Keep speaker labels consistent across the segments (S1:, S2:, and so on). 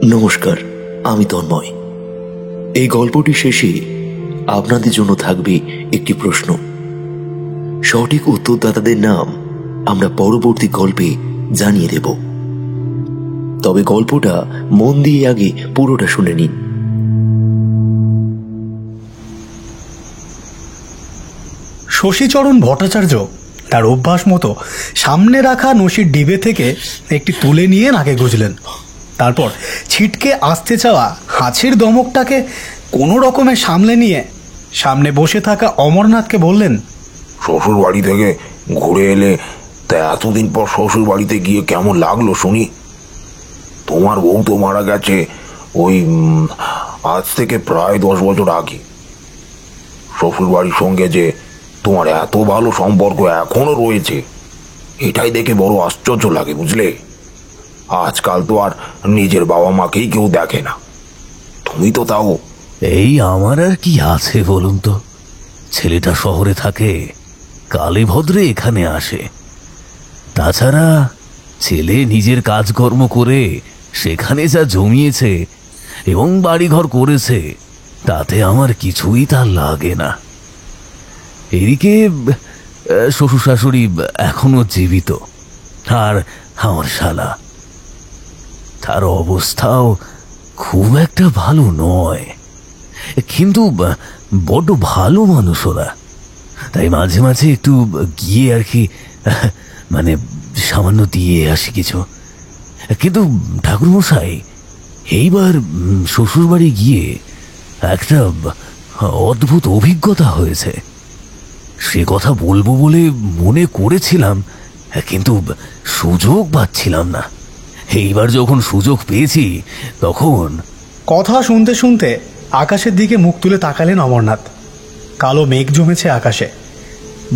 S1: নমস্কার, আমি তন্ময়। এই গল্পটি শেষে আপনাদের জন্য থাকবে একটি প্রশ্ন। সঠিক উত্তরদাতাদের নাম আমরা পরবর্তী গল্পে জানিয়ে দেব। তবে গল্পটা মন দিয়ে আগে পুরোটা শুনে নিন।
S2: শশীচরণ ভট্টাচার্য তার অভ্যাস মতো সামনে রাখা নসির ডিবে থেকে একটি তুলে নিয়ে নাকে গুঁজলেন। তারপর ছিটকে আসতে চাওয়া হাঁচির দমকটাকে কোনো রকমে সামলে নিয়ে সামনে বসে থাকা অমরনাথকে বললেন,
S3: শ্বশুর বাড়ি থেকে ঘুরে এলে তা এতদিন পর শ্বশুর বাড়িতে গিয়ে কেমন লাগলো শুনি? তোমার বউ তো মারা গেছে ওই আজ থেকে প্রায় 10 বছর আগে। শ্বশুর বাড়ির সঙ্গে যে তোমার এত ভালো সম্পর্ক এখনো রয়েছে, এটাই দেখে বড় আশ্চর্য লাগে, বুঝলে? আজকাল তো আর নিজের বাবা মাকেই কেউ দেখে না, তুমি তো তাও।
S4: এই আমার আর কি আছে বলুন তো? ছেলেটা শহরে থাকে, কালে ভদ্রে এখানে আসে। তাছাড়া ছেলে নিজের কাজকর্ম করে সেখানে যা জমিয়েছে এবং বাড়িঘর করেছে, তাতে আমার কিছুই তার লাগে না। এদিকে শ্বশুর শাশুড়ি এখনো জীবিত, আর আমার শালা, তার অবস্থাও খুব একটা ভালো নয়, কিন্তু বড্ড ভালো মানুষ ওরা। তাই মাঝে মাঝে একটু গিয়ে আর কি, মানে সামান্য দিয়ে আসি কিছু। কিন্তু ঠাকুরমশাই, এইবার শ্বশুর বাড়ি গিয়ে একটা অদ্ভুত অভিজ্ঞতা হয়েছে। সে কথা বলবো বলে মনে করেছিলাম, কিন্তু সুযোগ পাচ্ছিলাম না। এইবার যখন সুযোগ পেয়েছি তখন।
S2: কথা শুনতে শুনতে আকাশের দিকে মুখ তুলে তাকালেন অমরনাথ। কালো মেঘ জমেছে আকাশে।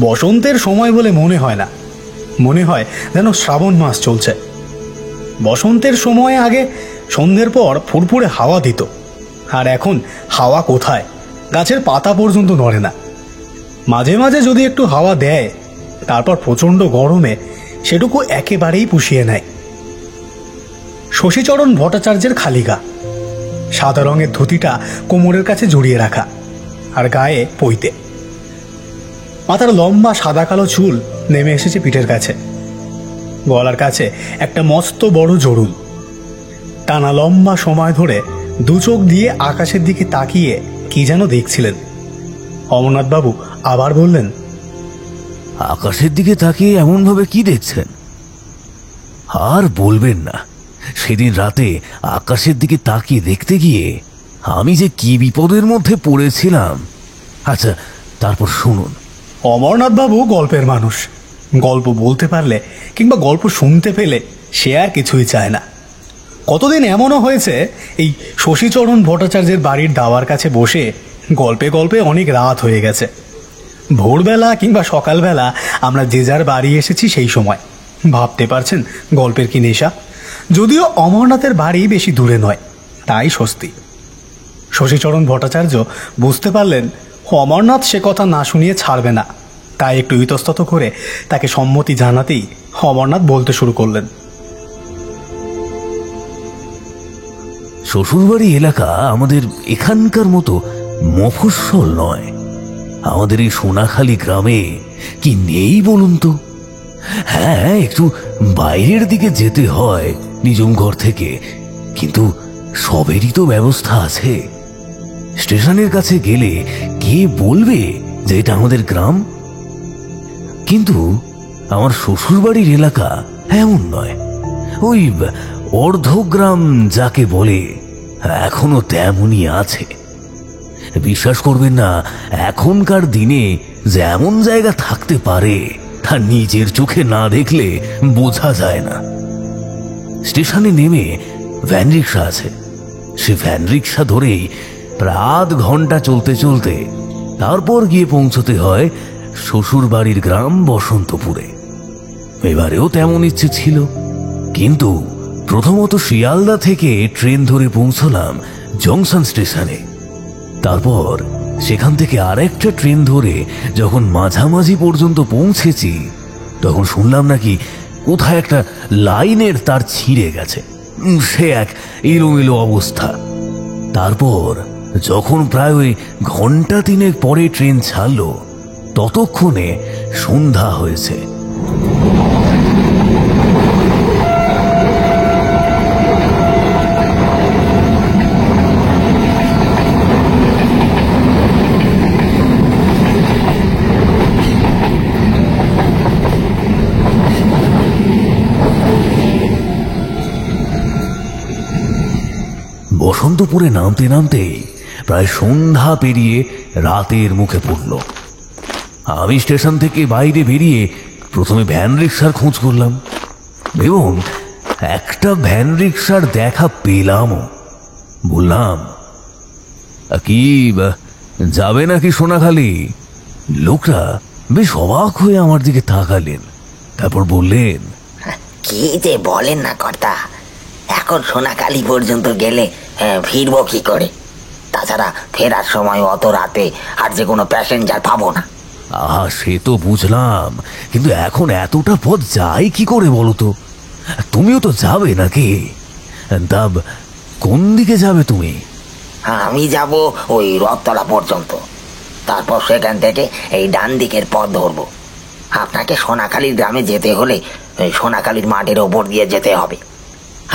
S2: বসন্তের সময় বলে মনে হয় না, মনে হয় যেন শ্রাবণ মাস চলছে। বসন্তের সময় আগে সন্ধ্যের পর ফুরফুরে হাওয়া দিত, আর এখন হাওয়া কোথায়? গাছের পাতা পর্যন্ত নড়ে না। মাঝে মাঝে যদি একটু হাওয়া দেয়, তারপর প্রচণ্ড গরমে সেটুকু একেবারেই পুষিয়ে নেয়। শশীচরণ ভট্টাচার্যের খালি গা, সাদা রঙের ধুতিটা কোমরের কাছে জড়িয়ে রাখা, আর গায়ে পইতে। মাথার লম্বা সাদা কালো চুল নেমে এসেছে পিঠের কাছে। গলার কাছে একটা মস্ত বড় জরুল। টানা লম্বা সময় ধরে দু চোখ দিয়ে আকাশের দিকে তাকিয়ে কি যেন দেখছিলেন। অমরনাথ বাবু আবার বললেন,
S4: আকাশের দিকে তাকিয়ে এমন ভাবে কি দেখছেন? আর বলবেন না, সেদিন রাতে আকাশের দিকে তাকিয়ে দেখতে গিয়ে আমি যে কি বিপদের মধ্যে পড়েছিলাম। আচ্ছা, তারপর শুনুন।
S2: অমরনাথ বাবু গল্পের মানুষ। গল্প বলতে পারলে কিংবা গল্প শুনতে পেলে সে আর কিছুই চায় না। কতদিন এমনও হয়েছে, এই শশীচরণ ভট্টাচার্যের বাড়ির দাওয়ার কাছে বসে গল্পে গল্পে অনেক রাত হয়ে গেছে। ভোরবেলা কিংবা সকালবেলা আমরা যে যার বাড়ি এসেছি সেই সময়। ভাবতে পারছেন গল্পের কি নেশা। যদিও অমরনাথের বাড়ি বেশি দূরে নয়, তাই স্বস্তি। শশীচরণ ভট্টাচার্য বুঝতে পারলেন অমরনাথ সে কথা না শুনিয়ে ছাড়বে না, তাই একটু ইতস্তত করে তাকে সম্মতি জানাতেই অমরনাথ বলতে শুরু করলেন।
S4: শ্বশুরবাড়ি এলাকা আমাদের এখানকার মতো মফস্বল নয়। আমাদের এই সোনাখালি গ্রামে কি নেই বলুন তো? হ্যাঁ, একটু বাইরের দিকে যেতে হয় নিজম ঘর থেকে, কিন্তু সবেরই তো ব্যবস্থা আছে। স্টেশনের কাছে গেলে কে বলবে যে এটা আমাদের গ্রাম? কিন্তু আমার শ্বশুরবাড়ির এলাকা এমন নয়। ওই অর্ধগ্রাম যাকে বলে, এখনো তেমনই আছে। বিশ্বাস করবেন না, এখনকার দিনে যে এমন জায়গা থাকতে পারে তা নিজের চোখে না দেখলে বোঝা যায় না। স্টেশনে নেমে ভ্যান রিক্সা আছে, সে ভ্যান রিক্সা ধরেই প্রায় আধ ঘন্টা চলতে চলতে তারপর গিয়ে পৌঁছতে হয় শ্বশুর বাড়ির গ্রাম বসন্তপুরে। এবারেও তেমন ইচ্ছে ছিল, কিন্তু প্রথমত শিয়ালদা থেকে ট্রেন ধরে পৌঁছলাম জংশন স্টেশনে। তারপর সেখান থেকে আরেকটা ট্রেন ধরে যখন মাঝামাঝি পর্যন্ত পৌঁছেছি, তখন শুনলাম নাকি কোথায় একটা লাইনের তার ছিঁড়ে গেছে। সে এক এলোমেলো অবস্থা। তারপর যখন প্রায় ওই ঘন্টা তিনেক পরে ট্রেন ছাড়লো, ততক্ষণে সন্ধ্যা হয়েছে। বসন্তপুরে নামতে নামতে প্রায় সন্ধ্যা পেরিয়ে রাতের মুখে পড়ল। আমি স্টেশন থেকে বাইরে বেরিয়ে প্রথমে ভ্যান রিক্সার খোঁজ করলাম এবং একটা ভ্যান রিক্সার দেখা পেলামও। বললাম, কি যাবে নাকি সোনাখালি? লোকটা বেশ অবাক হয়ে আমার দিকে তাকালেন, তারপর বললেন,
S5: কি যে বলেন না কর্তা, এখন সোনাখালি পর্যন্ত গেলে ফিরবো কি করে? তাছাড়া ফেরার সময় অত রাতে আর যে কোনো প্যাসেঞ্জার পাবো না।
S4: আহা, সে তো বুঝলাম, কিন্তু এখন এতটা পথ যাই কি করে বলো তো? তুমিও তো যাবে নাকি? তা কোন দিকে যাবে তুমি?
S5: আমি যাব ওই রথতলা পর্যন্ত, তারপর সেখান থেকে এই ডান দিকের পথ ধরবো। আপনাকে সোনাখালীর গ্রামে যেতে হলে সোনাখালীর মাঠের ওপর দিয়ে যেতে হবে,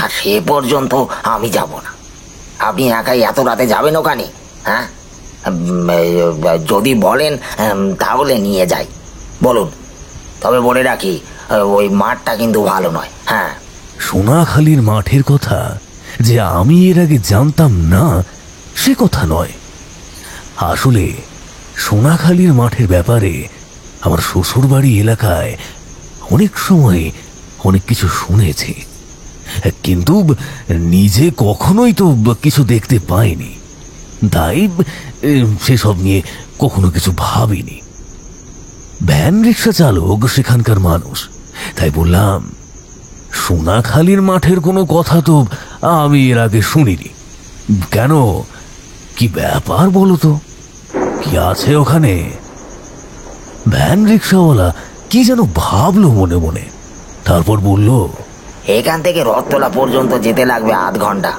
S5: আর সে পর্যন্ত আমি যাব না। আপনি একাই এত রাতে যাবেন ওখানে? হ্যাঁ, যদি বলেন তাহলে নিয়ে যাই, বলুন। তবে বলে রাখি, ওই মাঠটা কিন্তু ভালো নয়। হ্যাঁ,
S4: সোনাখালীর মাঠের কথা যে আমি এর আগে জানতাম না সে কথা নয়। আসলে সোনাখালীর মাঠের ব্যাপারে আমার শ্বশুরবাড়ি এলাকায় অনেক সময় অনেক কিছু শুনেছি, কিন্তু নিজে কখনোই তো কিছু দেখতে পাইনি, তাই সেসব নিয়ে কখনো কিছু ভাবিনি। ভ্যান রিক্সা চালক সেখানকার মানুষ, তাই বললাম, সোনাখালীর মাঠের কোনো কথা তো আমি এর আগে শুনিনি। কেন, কি ব্যাপার বলো তো? কি আছে ওখানে? ভ্যান রিক্সাওয়ালা কি যেন ভাবলো মনে মনে, তারপর বলল,
S5: এখান থেকে রথতলা পর্যন্ত যেতে লাগবে আধ ঘন্টা।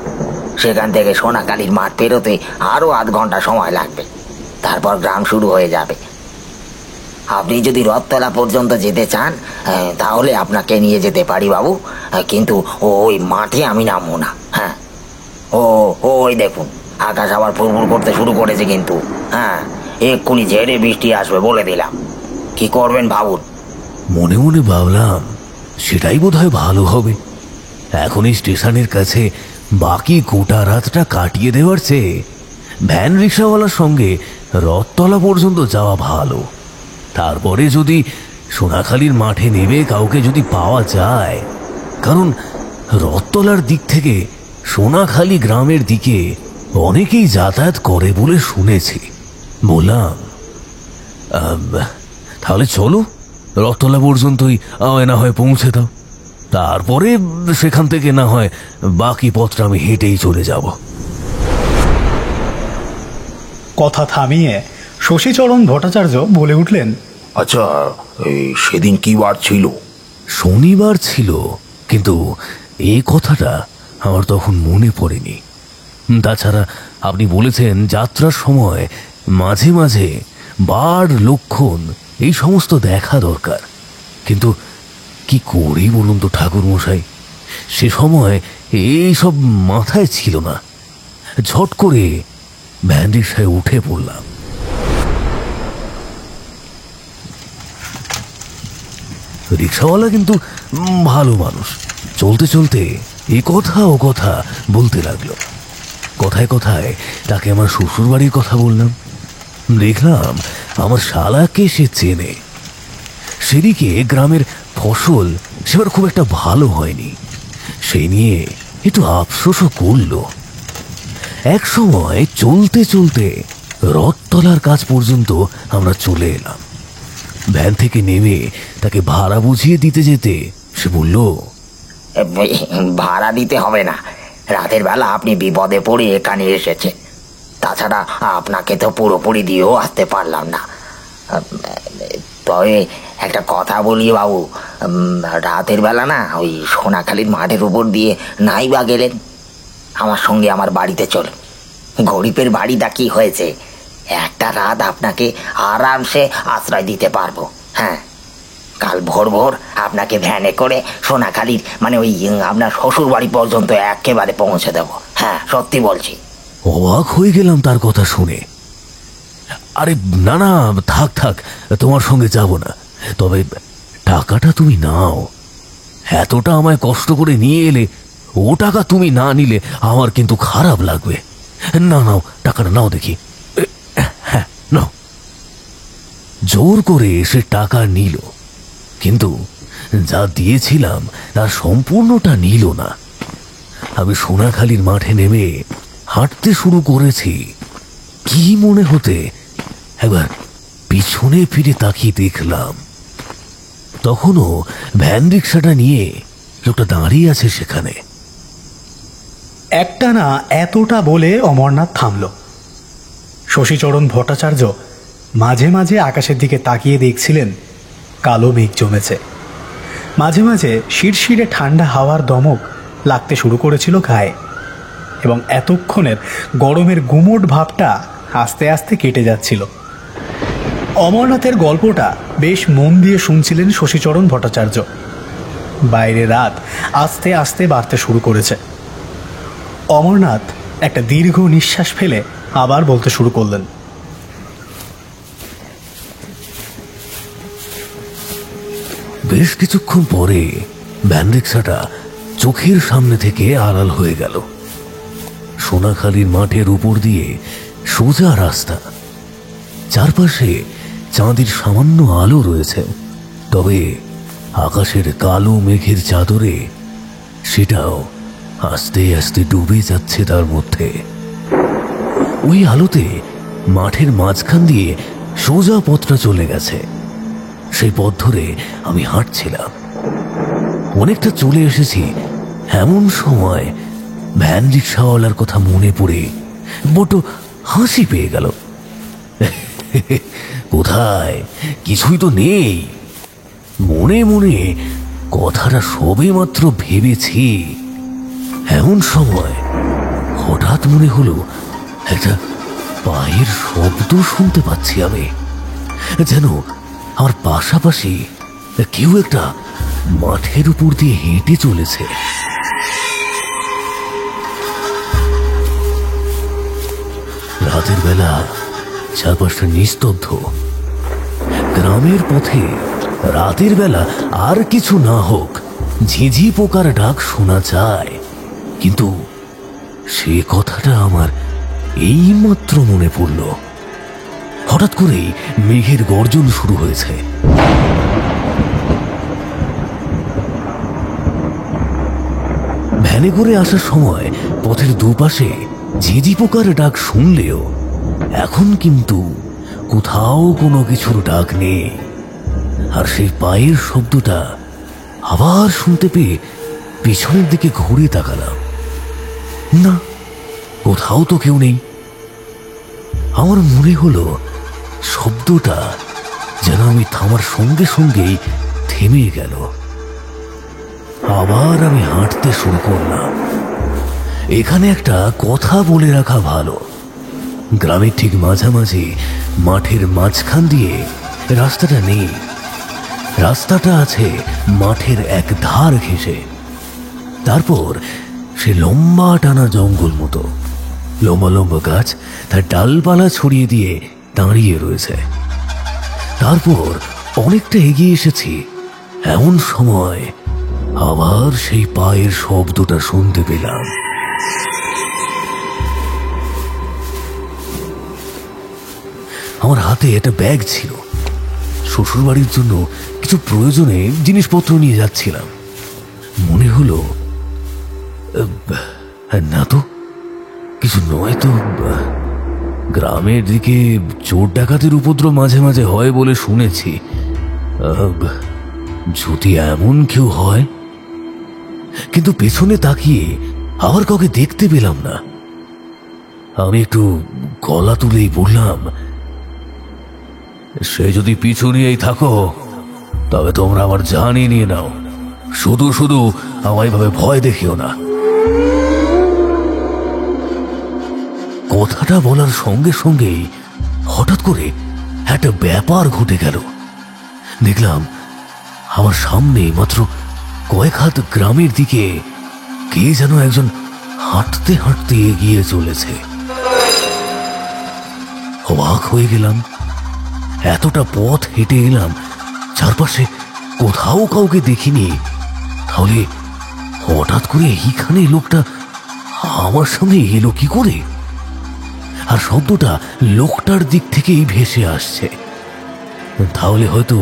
S5: সেখান থেকে সোনাখালীর মাঠ পেরোতে আরো আধ ঘন্টা সময় লাগবে, তারপর গ্রাম শুরু হয়ে যাবে। আপনি যদি রথতলা পর্যন্ত যেতে চান তাহলে আপনাকে নিয়ে যেতে পারি বাবু, কিন্তু ওই মাঠে আমি নামবো না। হ্যাঁ, ওই দেখুন, আকাশ আবার ফুরফুর করতে শুরু করেছে কিন্তু। হ্যাঁ, এক্ষুনি ঝেড়ে বৃষ্টি আসবে বলে দিলাম। কি করবেন ভাবুন।
S4: মনে মনে ভাবলাম সেটাই বোধহয় ভালো হবে। এখন এই স্টেশনের কাছে বাকি গোটা রাতটা কাটিয়ে দেওয়ার চেয়ে ভ্যান রিক্সাওয়ালার সঙ্গে রথতলা পর্যন্ত যাওয়া ভালো। তারপরে যদি সোনাখালীর মাঠে নেমে কাউকে যদি পাওয়া যায়, কারণ রথতলার দিক থেকে সোনাখালী গ্রামের দিকে অনেকেই যাতায়াত করে বলে শুনেছি। বললাম, তাহলে চলো, রথতলা পর্যন্তই আমায় না হয় পৌঁছে দাও, তারপরে সেখান থেকে না হয় বাকি পথটা আমি হেঁটেই চলে যাব।
S2: কথা থামিয়ে শশীচরণ ভট্টাচার্য বলে উঠলেন,
S3: আচ্ছা, এই সেদিন কি বার ছিল?
S4: শনিবার ছিল, কিন্তু এই কথাটা আমার তখন মনে পড়েনি। তাছাড়া আপনি বলেছেন যাত্রার সময় মাঝে মাঝে বাড় লক্ষণ এই সমস্ত দেখা দরকার, কিন্তু কি করি বলুন তো ঠাকুর মশাই, সে সময় এই সব মাথায় ছিল না। ঝট করে ভ্যান রিক্সায় উঠে পড়লাম। রিক্সাওয়ালা কিন্তু ভালো মানুষ। চলতে চলতে এ কথা ও কথা বলতে লাগলো। কথায় কথায় তাকে আমার শ্বশুর বাড়ির কথা বললাম। দেখলাম আমার শালাকে সে চেনে। সেদিকে গ্রামের ফসল সেবার খুব একটা ভালো হয়নি, সেই নিয়ে একটু আফসোসও করল। এক সময় চলতে চলতে রথতলার কাছ পর্যন্ত আমরা চলে এলাম। ভ্যান থেকে নেমে তাকে ভাড়া বুঝিয়ে দিতে যেতে সে বলল,
S5: ভাড়া দিতে হবে না, রাতের বেলা আপনি বিপদে পড়ে এখানে এসেছেন, তাছাড়া আপনাকে তো পুরোপুরি দিয়েও আসতে পারলাম না। তবে একটা কথা বলি বাবু, রাতের বেলা না ওই সোনাখালীর মাঠের উপর দিয়ে নাই বা গেলেন, আমার সঙ্গে আমার বাড়িতে চলুন। গরিবের বাড়িটা কি হয়েছে, একটা রাত আপনাকে আরামসে আশ্রয় দিতে পারবো। হ্যাঁ, কাল ভোর ভোর আপনাকে ভ্যানে করে সোনাখালীর মানে ওই আপনার শ্বশুর বাড়ি পর্যন্ত একেবারে পৌঁছে দেবো। হ্যাঁ, সত্যি বলছি।
S4: অবাক হয়ে গেলাম তার কথা শুনে। আরে না না, থাক থাক, তোমার সঙ্গে যাব না। তবে টাকাটা তুমি নাও। এতটা আমায় কষ্ট করে নিয়ে এলে, ও টাকা তুমি না নিলে আমার কিন্তু খারাপ লাগবে। না নাও, টাকাটা নাও দেখি। হ্যাঁ নাও। জোর করে সে টাকা নিল, কিন্তু যা দিয়েছিলাম তার সম্পূর্ণটা নিল না। আমি সোনাখালীর মাঠে নেমে হাঁটতে শুরু করেছি। কি মনে হতে একবার পিছনে ফিরে তাকিয়ে দেখলাম, তখনও ভ্যান রিক্সাটা নিয়ে লোকটা দাঁড়িয়ে আছে সেখানে।
S2: একটা না এতটা বলে অমরনাথ থামল। শশীচরণ ভট্টাচার্য মাঝে মাঝে আকাশের দিকে তাকিয়ে দেখছিলেন কালো মেঘ জমেছে। মাঝে মাঝে শিরশিরে ঠান্ডা হাওয়ার দমক লাগতে শুরু করেছিল গায়ে, এবং এতক্ষণের গরমের গুমোট ভাবটা আস্তে আস্তে কেটে যাচ্ছিল। অমরনাথের গল্পটা বেশ মন দিয়ে শুনছিলেন শশীচরণ ভট্টাচার্য। বাইরে রাত আস্তে আস্তে বাড়তে শুরু করেছে। অমরনাথ একটা দীর্ঘ নিঃশ্বাস ফেলে আবার বলতে শুরু করলেন।
S4: বেশ কিছুক্ষণ পরে ভ্যান রিক্সাটা চোখের সামনে থেকে আড়াল হয়ে গেল। সোনাখালীর মাঠের উপর দিয়ে সোজা রাস্তা, চারপাশে চাঁদের সামান্য আলো রয়েছে, তবে আকাশের কালো মেঘের চাদরে সেটাও আস্তে আস্তে ডুবে যাচ্ছে তার মধ্যে। ওই আলোতে মাঠের মাঝখান দিয়ে সোজা পথটা চলে গেছে। সেই পথ ধরে আমি হাঁটছিলাম। অনেকটা চলে এসেছি, এমন সময় ভ্যান রিক্সাওয়ালার কথা মনে পড়ে বড় হাসি পেয়ে গেল। কোথায় কিছুই তো নেই। মনে মনে কথাটা সবে মাত্র ভেবেছি, এমন সময় হঠাৎ মনে হলো একটা পায়ের শব্দ শুনতে পাচ্ছি আমি, যেন আমার পাশাপাশি কেউ একটা মাঠের উপর দিয়ে হেঁটে চলেছে। রাতের বেলা চারপাশটা নিস্তব্ধ। গ্রামের পথে রাতের বেলা আর কিছু না হোক ঝিঝি পোকার ডাক শোনা যায়, কিন্তু সে কথাটা আমার এইমাত্র মনে পড়ল। হঠাৎ করেই মেঘের গর্জন শুরু হয়েছে। ভ্যানে করে আসার সময় পথের দুপাশে ঝিঝি পোকার ডাক শুনলেও এখন কিন্তু কোথাও কোনো কিছুর ডাক নেই। আর সেই পায়ের শব্দটা আবার শুনতে পেয়ে পিছনের দিকে ঘুরে তাকালাম। না, কোথাও তো কেউ নেই। আমার মনে হলো শব্দটা যেন আমি থামার সঙ্গে সঙ্গেই থেমে গেল। আবার আমি হাঁটতে শুরু করলাম। এখানে একটা কথা বলে রাখা ভালো, গ্রামের ঠিক মাঝামাঝি মাঠের মাঝখান দিয়ে রাস্তাটা নেই। রাস্তাটা আছে মাঠের এক ধার ঘেঁষে। তারপর সে লম্বা টানা জঙ্গল মতো, লম্বা লম্বা গাছ তার ডালপালা ছড়িয়ে দিয়ে দাঁড়িয়ে রয়েছে। তারপর অনেকটা এগিয়ে এসেছি, এমন সময় আবার সেই পায়ের শব্দটা শুনতে পেলাম। আমার হাতে একটা ব্যাগ ছিল। শ্বশুরবাড়ির জন্য কিছু প্রয়োজনে জিনিসপত্র নিয়ে যাচ্ছিলাম। মনে হলো না তো, কিছু নয় তো। গ্রামের দিকে চোর ডাকাতের উপদ্রব মাঝে মাঝে হয় বলে শুনেছি। যদি এমন কেউ হয়, কিন্তু পেছনে তাকিয়ে আবার কাউকে দেখতে পেলাম না। আমি একটু গলা তুলেই বললাম, সে যদি পিছু নিয়েই থাকো তবে তোমরা আমার জানই নিয়ে নাও। শুধু শুধু আমায় ভাবে ভয় দেখিও না। কথাটা বলার সঙ্গে সঙ্গেই হঠাৎ করে একটা ব্যাপার ঘটে গেল। দেখলাম আমার সামনে মাত্র কয়েক হাত গ্রামের দিকে কে যেন একজন হাঁটতে হাঁটতে এগিয়ে চলেছে। অবাক হয়ে গেলাম। এতটা পথ হেঁটে এলাম, চারপাশে কোথাও কাউকে দেখিনি, তাহলে হঠাৎ করে এইখানে লোকটা আমার সামনে এলো কি করে? আর শব্দটা লোকটার দিক থেকেই ভেসে আসছে। তাহলে হয়তো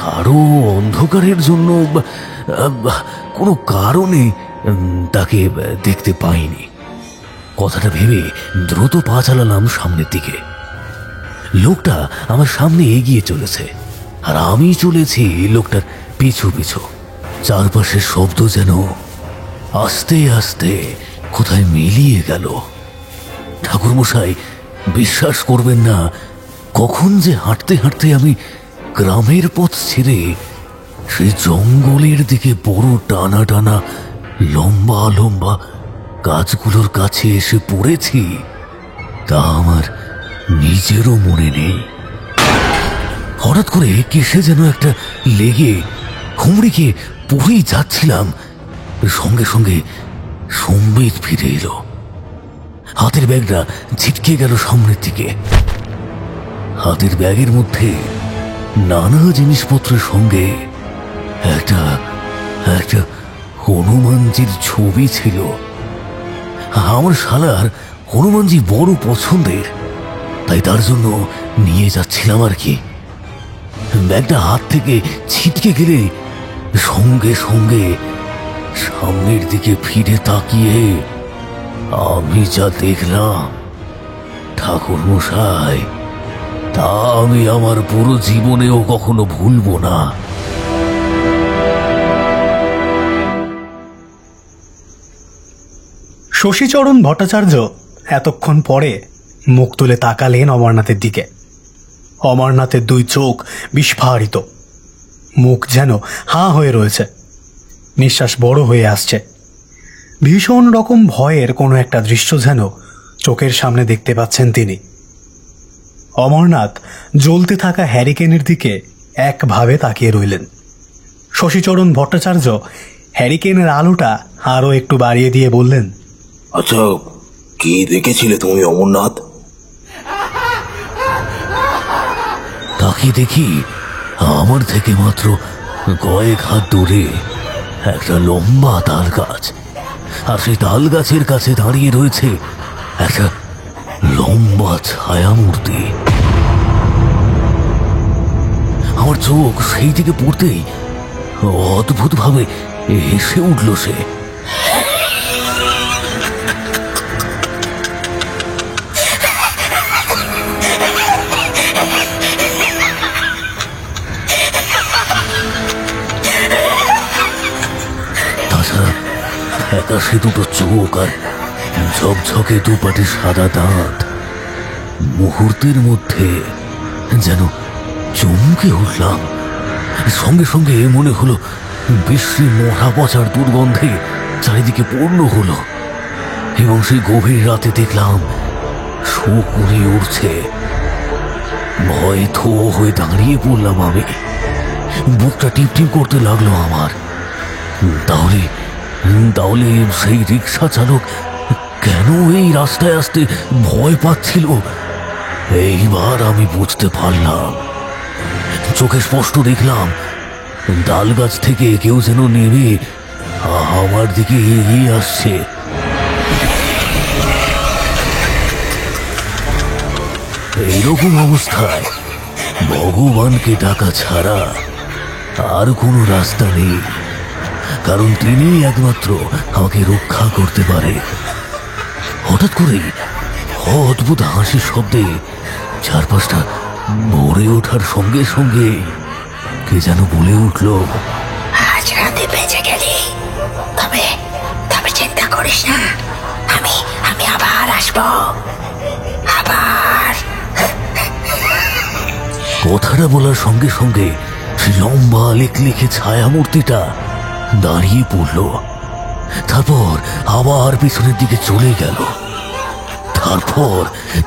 S4: কারো অন্ধকারের জন্য কোনো কারণে তাকে দেখতে পাইনি। কথাটা ভেবে দ্রুত পা চালালাম সামনের দিকে। লোকটা আমার সামনে এগিয়ে চলেছে আর আমি চলেছি লোকটার পিছু পিছু। চারপাশের শব্দ যেন আস্তে আস্তে কোথায় মিলিয়ে গেল। ঠাকুরমশাই, বিশ্বাস করবেন না, কখন যে হাঁটতে হাঁটতে আমি গ্রামের পথ ছেড়ে সেই জঙ্গলের দিকে বড় টানা টানা লম্বা লম্বা গাছগুলোর কাছে এসে পড়েছি তা আমার নিজেরও মনে নেই। হঠাৎ করে কিসে যেন একটা লেগে হুমড়িকে পড়েই যাচ্ছিলাম, সঙ্গে সঙ্গে সম্বিত ফিরে এলো। হাতের ব্যাগটা ছিটকে গেল সামনের দিকে। হাতের ব্যাগের মধ্যে নানা জিনিসপত্রের সঙ্গে একটা একটা হনুমানজির ছবি ছিল। আমার শালার হনুমানজি বড় পছন্দের, তাই তার জন্য নিয়ে যাচ্ছিলাম আর কি। ব্যাগটা হাত থেকে ছিটকে গেলে সঙ্গে সঙ্গে সামনের দিকে ফিরে তাকিয়ে আমি যা দেখলাম ঠাকুর মশাই, তা আমি আমার পুরো জীবনেও কখনো ভুলবো না।
S2: শশীচরণ ভট্টাচার্য এতক্ষণ পরে মুখ তুলে তাকালেন অমরনাথের দিকে। অমরনাথের দুই চোখ বিস্ফারিত, মুখ যেন হাঁ হয়ে রয়েছে, নিঃশ্বাস বড় হয়ে আসছে। ভীষণ রকম ভয়ের কোনো একটা দৃশ্য যেন চোখের সামনে দেখতে পাচ্ছেন তিনি। অমরনাথ জ্বলতে থাকা হ্যারিকেনের দিকে একভাবে তাকিয়ে রইলেন। শশীচরণ ভট্টাচার্য হ্যারিকেনের আলোটা আরও একটু বাড়িয়ে দিয়ে বললেন,
S3: আচ্ছা, কি দেখেছিলে তুমি অমরনাথ?
S4: তাকে দেখি আমার থেকে মাত্র কয়েক হাত দূরে একটা লম্বা তাল গাছ, আর সেই তাল গাছের কাছে দাঁড়িয়ে রয়েছে একটা লম্বা ছায়া মূর্তি। আমার চোখ সেই দিকে পড়তেই অদ্ভুত ভাবে হেসে উঠল সে। তাছাড়া একাশে দুটো চোখ আর ঝকঝকে দুপাটি সাদা দাঁত। মুহূর্তের মধ্যে যেন চমকে উঠলাম। সঙ্গে সঙ্গে মনে হলো বিশ্রী মরা পচার দুর্গন্ধে চারিদিকে পূর্ণ হলো, এবং সেই গভীর রাতে দেখলাম শকুনি উড়ছে। ভয়ে থো হয়ে দাঁড়িয়ে পড়লাম আমি। বুকটা টিপটিপ করতে লাগলো আমার। তাহলে তাহলে সেই রিক্সা চালক কেন এই রাস্তায় আসতে ভয় পাচ্ছিল? এইবার আমি বুঝতে পারলাম। চোখে স্পষ্ট দেখলাম ডাল গাছ থেকে কেউ যেন নেমে আমার দিকে এগিয়ে আসছে। এইরকম অবস্থায় ভগবানকে ডাকা ছাড়া আর কোনো রাস্তা নেই, কারণ তিনি একমাত্র আমাকে রক্ষা করতে পারে। হঠাৎ করেই অদ্ভুত হাসির শব্দে চারপাশটা ভরে ওঠার সঙ্গে সঙ্গে কে যেন বলে উঠল,
S5: আজ রাতে বেঁচে গেলি, তবে তবে চিন্তা করিস না, আমি আমি আবার আসবো, আবার।
S4: কথাটা বলার সঙ্গে সঙ্গে সেই লম্বা লেখলেখে ছায়া মূর্তিটা দাঁড়িয়ে পড়ল, তারপর আবার পিছনের দিকে চলে গেল। তারপর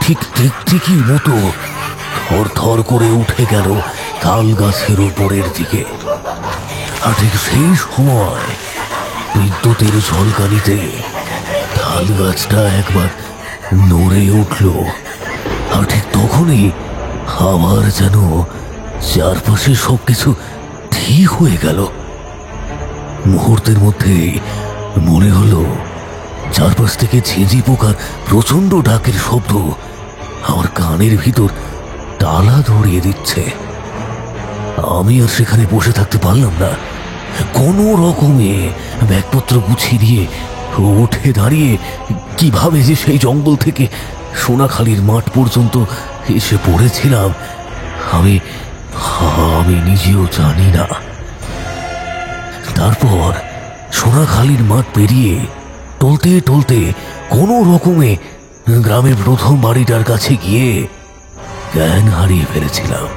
S4: ঠিক টিকটিকির মতো থর থর করে উঠে গেল তাল গাছের উপরের দিকে। আর ঠিক সেই সময় বিদ্যুতের ঝলকানিতে তাল গাছটা একবার নড়ে উঠল। আর ঠিক তখনই আবার যেন চারপাশে সবকিছু ঠিক হয়ে গেল। মুহূর্তের মধ্যে মনে হলো চারপাশ থেকে ঝিঁঝি পোকার প্রচন্ড ডাকের শব্দ আমার কানের ভিতর তালা ধরিয়ে দিচ্ছে। আমি আর সেখানে বসে থাকতে পারলাম না। কোনো রকমে ব্যাগপত্র গুছিয়ে দিয়ে উঠে দাঁড়িয়ে কিভাবে যে সেই জঙ্গল থেকে সোনাখালির মাঠ পর্যন্ত এসে পড়েছিলাম আমি আমি নিজেও জানি না। তারপর সোনাখালির মাঠ পেরিয়ে টলতে টলতে কোনো রকমে গ্রামের প্রথম বাড়িটার কাছে গিয়ে জ্ঞান হারিয়ে ফেলেছিলাম।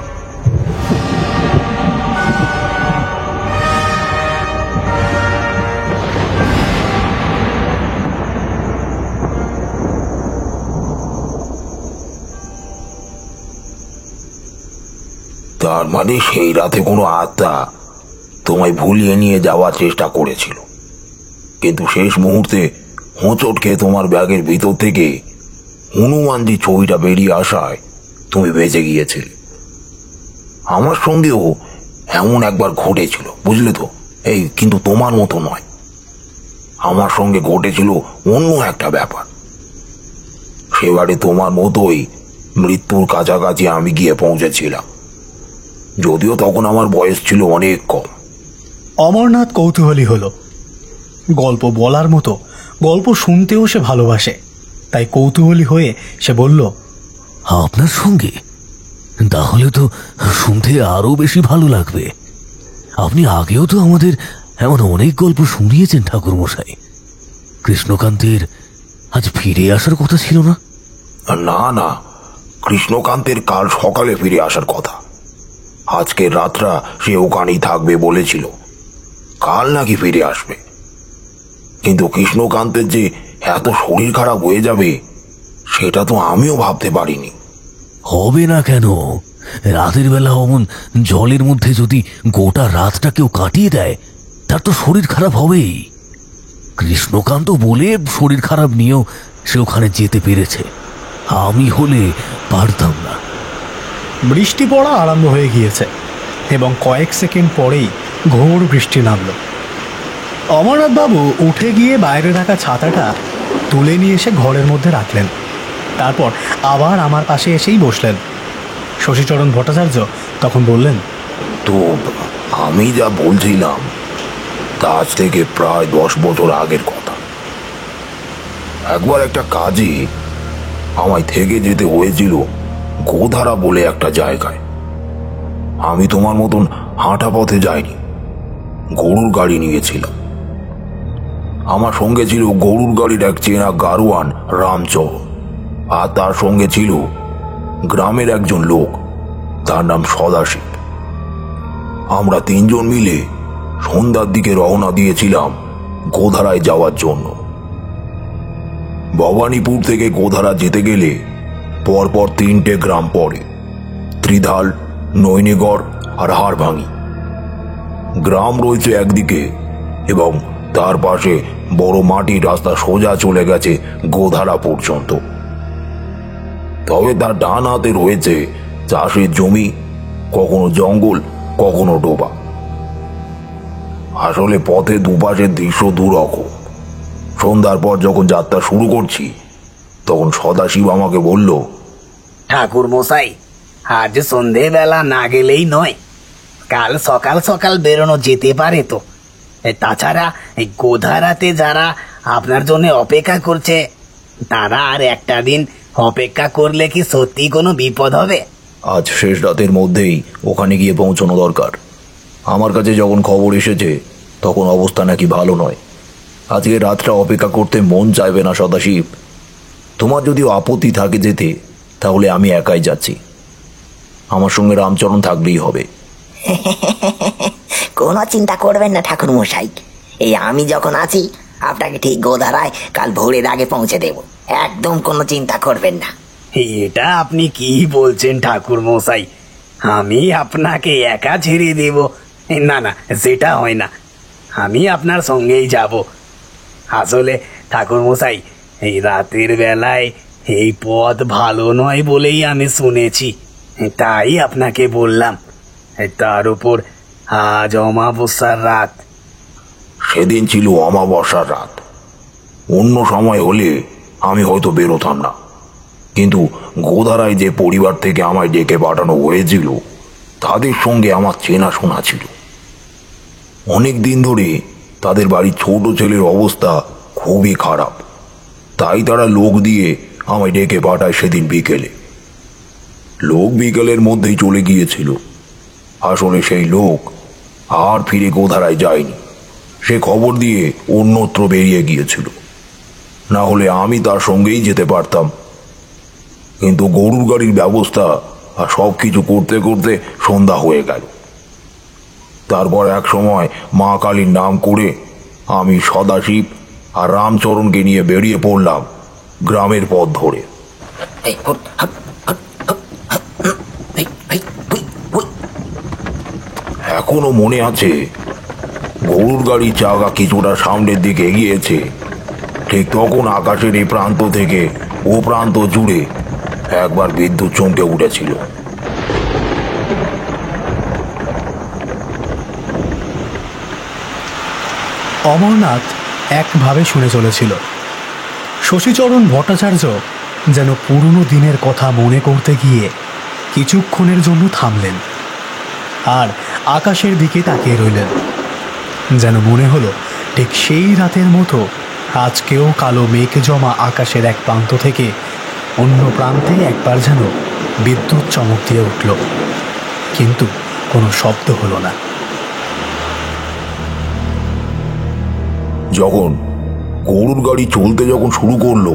S3: তার মানে সেই রাতে কোনো আত্মা তোমায় ভুলিয়ে নিয়ে যাওয়ার চেষ্টা করেছিল, কিন্তু শেষ মুহূর্তে হোঁচট খেয়ে তোমার ব্যাগের ভিতর থেকে হনুমানজি ছবিটা বেরিয়ে আসায় তুমি বেঁচে গিয়েছিলে। আমার সঙ্গেও এমন একবার ঘটেছিল, বুঝলে তো? এই কিন্তু তোমার মতো নয়, আমার সঙ্গে ঘটেছিল অন্য একটা ব্যাপার। সেবারে তোমার মতোই মৃত্যুর কাছাকাছি আমি গিয়ে পৌঁছেছিলাম, যদিও তখন আমার বয়স ছিল অনেক কম।
S2: অমরনাথ কৌতূহলী হলো। গল্প বলার মতো গল্প শুনতেও সে ভালোবাসে, তাই কৌতূহলী হয়ে সে বলল,
S4: আপনার সঙ্গে? তাহলে তো শুনতে আরো বেশি ভালো লাগবে। আপনি আগেও তো আমাদের এমন অনেক গল্প শুনিয়েছেন ঠাকুরমশাই। কৃষ্ণকান্তের আজ ফিরে আসার কথা ছিল না?
S3: না না, কৃষ্ণকান্তের কাল সকালে ফিরে আসার কথা। আজকের রাতটা সে ওখানেই থাকবে বলেছিল, কাল নাকি ফিরে আসবে। কিন্তু কৃষ্ণকান্তের যে এত শরীর খারাপ হয়ে যাবে সেটা তো আমিও ভাবতে পারিনি।
S4: হবে না কেন? রাতের বেলা অমন জলের মধ্যে যদি গোটা রাতটা কেউ কাটিয়ে দেয় তার তো শরীর খারাপ হবেই। কৃষ্ণকান্ত বলে শরীর খারাপ নিয়েও সে ওখানে যেতে পেরেছে, আমি হলে পারতাম না।
S2: বৃষ্টি পড়া আরম্ভ হয়ে গিয়েছে এবং কয়েক সেকেন্ড পরেই ঘোর বৃষ্টি নামল। অমরনাথবাবু উঠে গিয়ে বাইরে রাখা ছাতাটা তুলে নিয়ে এসে ঘরের মধ্যে রাখলেন। তারপর আবার আমার পাশে এসেই বসলেন। শশীচরণ ভট্টাচার্য তখন বললেন,
S3: তো আমি যা বলছিলাম তা আজ থেকে প্রায় 10 বছর আগের কথা। একবার একটা কাজে আমায় থেকে যেতে হয়েছিল গোধারা বলে একটা জায়গায়। আমি তোমার মতন হাঁটা পথে যাইনি, গরুর গাড়ি নিয়েছিলাম। আমার সঙ্গে ছিল গরুর গাড়ির এক চেনা গারোয়ান রামচরণ, আর তার সঙ্গে ছিল গ্রামের একজন লোক, তার নাম সদাশিব। আমরা 3 জন মিলে সন্ধ্যার দিকে রওনা দিয়েছিলাম গোধারায় যাওয়ার জন্য। ভবানীপুর থেকে গোধারা যেতে গেলে পরপর 3টে গ্রাম পড়ে, ত্রিধাল, নৈনিগড় আর হাড়ভাঙি। গ্রাম রয়েছে একদিকে এবং তার পাশে বড় মাটির রাস্তা সোজা চলে গেছে গোধারা পর্যন্ত। তবে তার ডান হাতে রয়েছে চাষের জমি, কখনো জঙ্গল, কখনো ডোবা। আসলে পথে দুপাশের দৃশ্য দুরকম। সন্ধ্যার পর যখন যাত্রা শুরু করছি তখন সদাশিব আমাকে বলল,
S6: ঠাকুর মশাই, আজ সন্ধেবেলা না গেলেই নয়, কাল সকাল সকাল বেরোনো যেতে পারে তো। তাছাড়া এই গোধারাতে যারা আপনার জন্য অপেক্ষা করছে তারা আর একটা দিন অপেক্ষা করলে কি সত্যি কোনো বিপদ হবে?
S1: আজ শেষ রাতের মধ্যেই ওখানে গিয়ে পৌঁছানো দরকার। আমার কাছে যখন খবর এসেছে তখন অবস্থা নাকি ভালো নয়। আজকে রাতটা অপেক্ষা করতে মন চাইবে না সদাশিব। তোমার যদি আপত্তি থাকে যেতে, তাহলে আমি একাই যাচ্ছি।
S3: আমার সঙ্গে রামচরণ থাকলেই হবে।
S5: কোনো চিন্তা করবেন না ঠাকুর মশাই, এই আমি যখন আছি আপনাকে ঠিক গোধারায় কাল ভোরের আগে পৌঁছে দেব, একদম কোনো চিন্তা করবেন না।
S6: এটা আপনি কি বলছেন ঠাকুর মশাই? আমি আপনাকে একা ছেড়ে দেব? না না, সেটা হয় না, আমি আপনার সঙ্গেই যাব। আসলে ঠাকুর মশাই, এই রাতের বেলায় এই পথ ভালো নয় বলেই আমি শুনেছি, তাই আপনাকে বললাম। তার উপর আজ অমাবস্যার রাত।
S3: সেদিন ছিল অমাবস্যার রাত। অন্য সময় হলে আমি হয়তো বেরোতাম না, কিন্তু গোধারায় যে পরিবার থেকে আমায় ডেকে পাঠানো হয়েছিল তাদের সঙ্গে আমার চেনাশোনা ছিল। অনেক দিন ধরে তাদের বাড়ির ছোট ছেলের অবস্থা খুবই খারাপ, তাই তারা লোক দিয়ে আমায় ডেকে পাঠায় সেদিন বিকেলে। লোক বিকেলের মধ্যেই চলে গিয়েছিল। আসলে সেই লোক আর ফিরে গোধারায় যায়নি, সে খবর দিয়ে অন্যত্র বেরিয়ে গিয়েছিল। না হলে আমি তার সঙ্গেই যেতে পারতাম, কিন্তু গরুর গাড়ির ব্যবস্থা আর সব কিছু করতে করতে সন্ধ্যা হয়ে গেল। তারপর এক সময় মা কালীর নাম করে আমি সদাশিব আর রামচরণকে নিয়ে বেরিয়ে পড়লাম গ্রামের পথ ধরে। এখনো মনে আছে, গরুর গাড়ির চাকা কিছুটা সামনের দিকে এগিয়েছে, ঠিক তখন আকাশের এই প্রান্ত থেকে ও প্রান্ত জুড়ে একবার বিদ্যুৎ চমকে উঠেছিল।
S2: অমরনাথ একভাবে শুনে চলেছিল। শশীচরণ ভট্টাচার্য যেন পুরনো দিনের কথা মনে করতে গিয়ে কিছুক্ষণের জন্য থামলেন আর আকাশের দিকে তাকিয়ে রইলেন। যেন মনে হলো ঠিক সেই রাতের মতো আজকেও কালো মেঘ জমা আকাশের এক প্রান্ত থেকে অন্য প্রান্তে একবার যেন বিদ্যুৎ চমক দিয়ে উঠল, কিন্তু কোনো শব্দ হলো না।
S3: যখন গরুর গাড়ি চলতে যখন শুরু করলো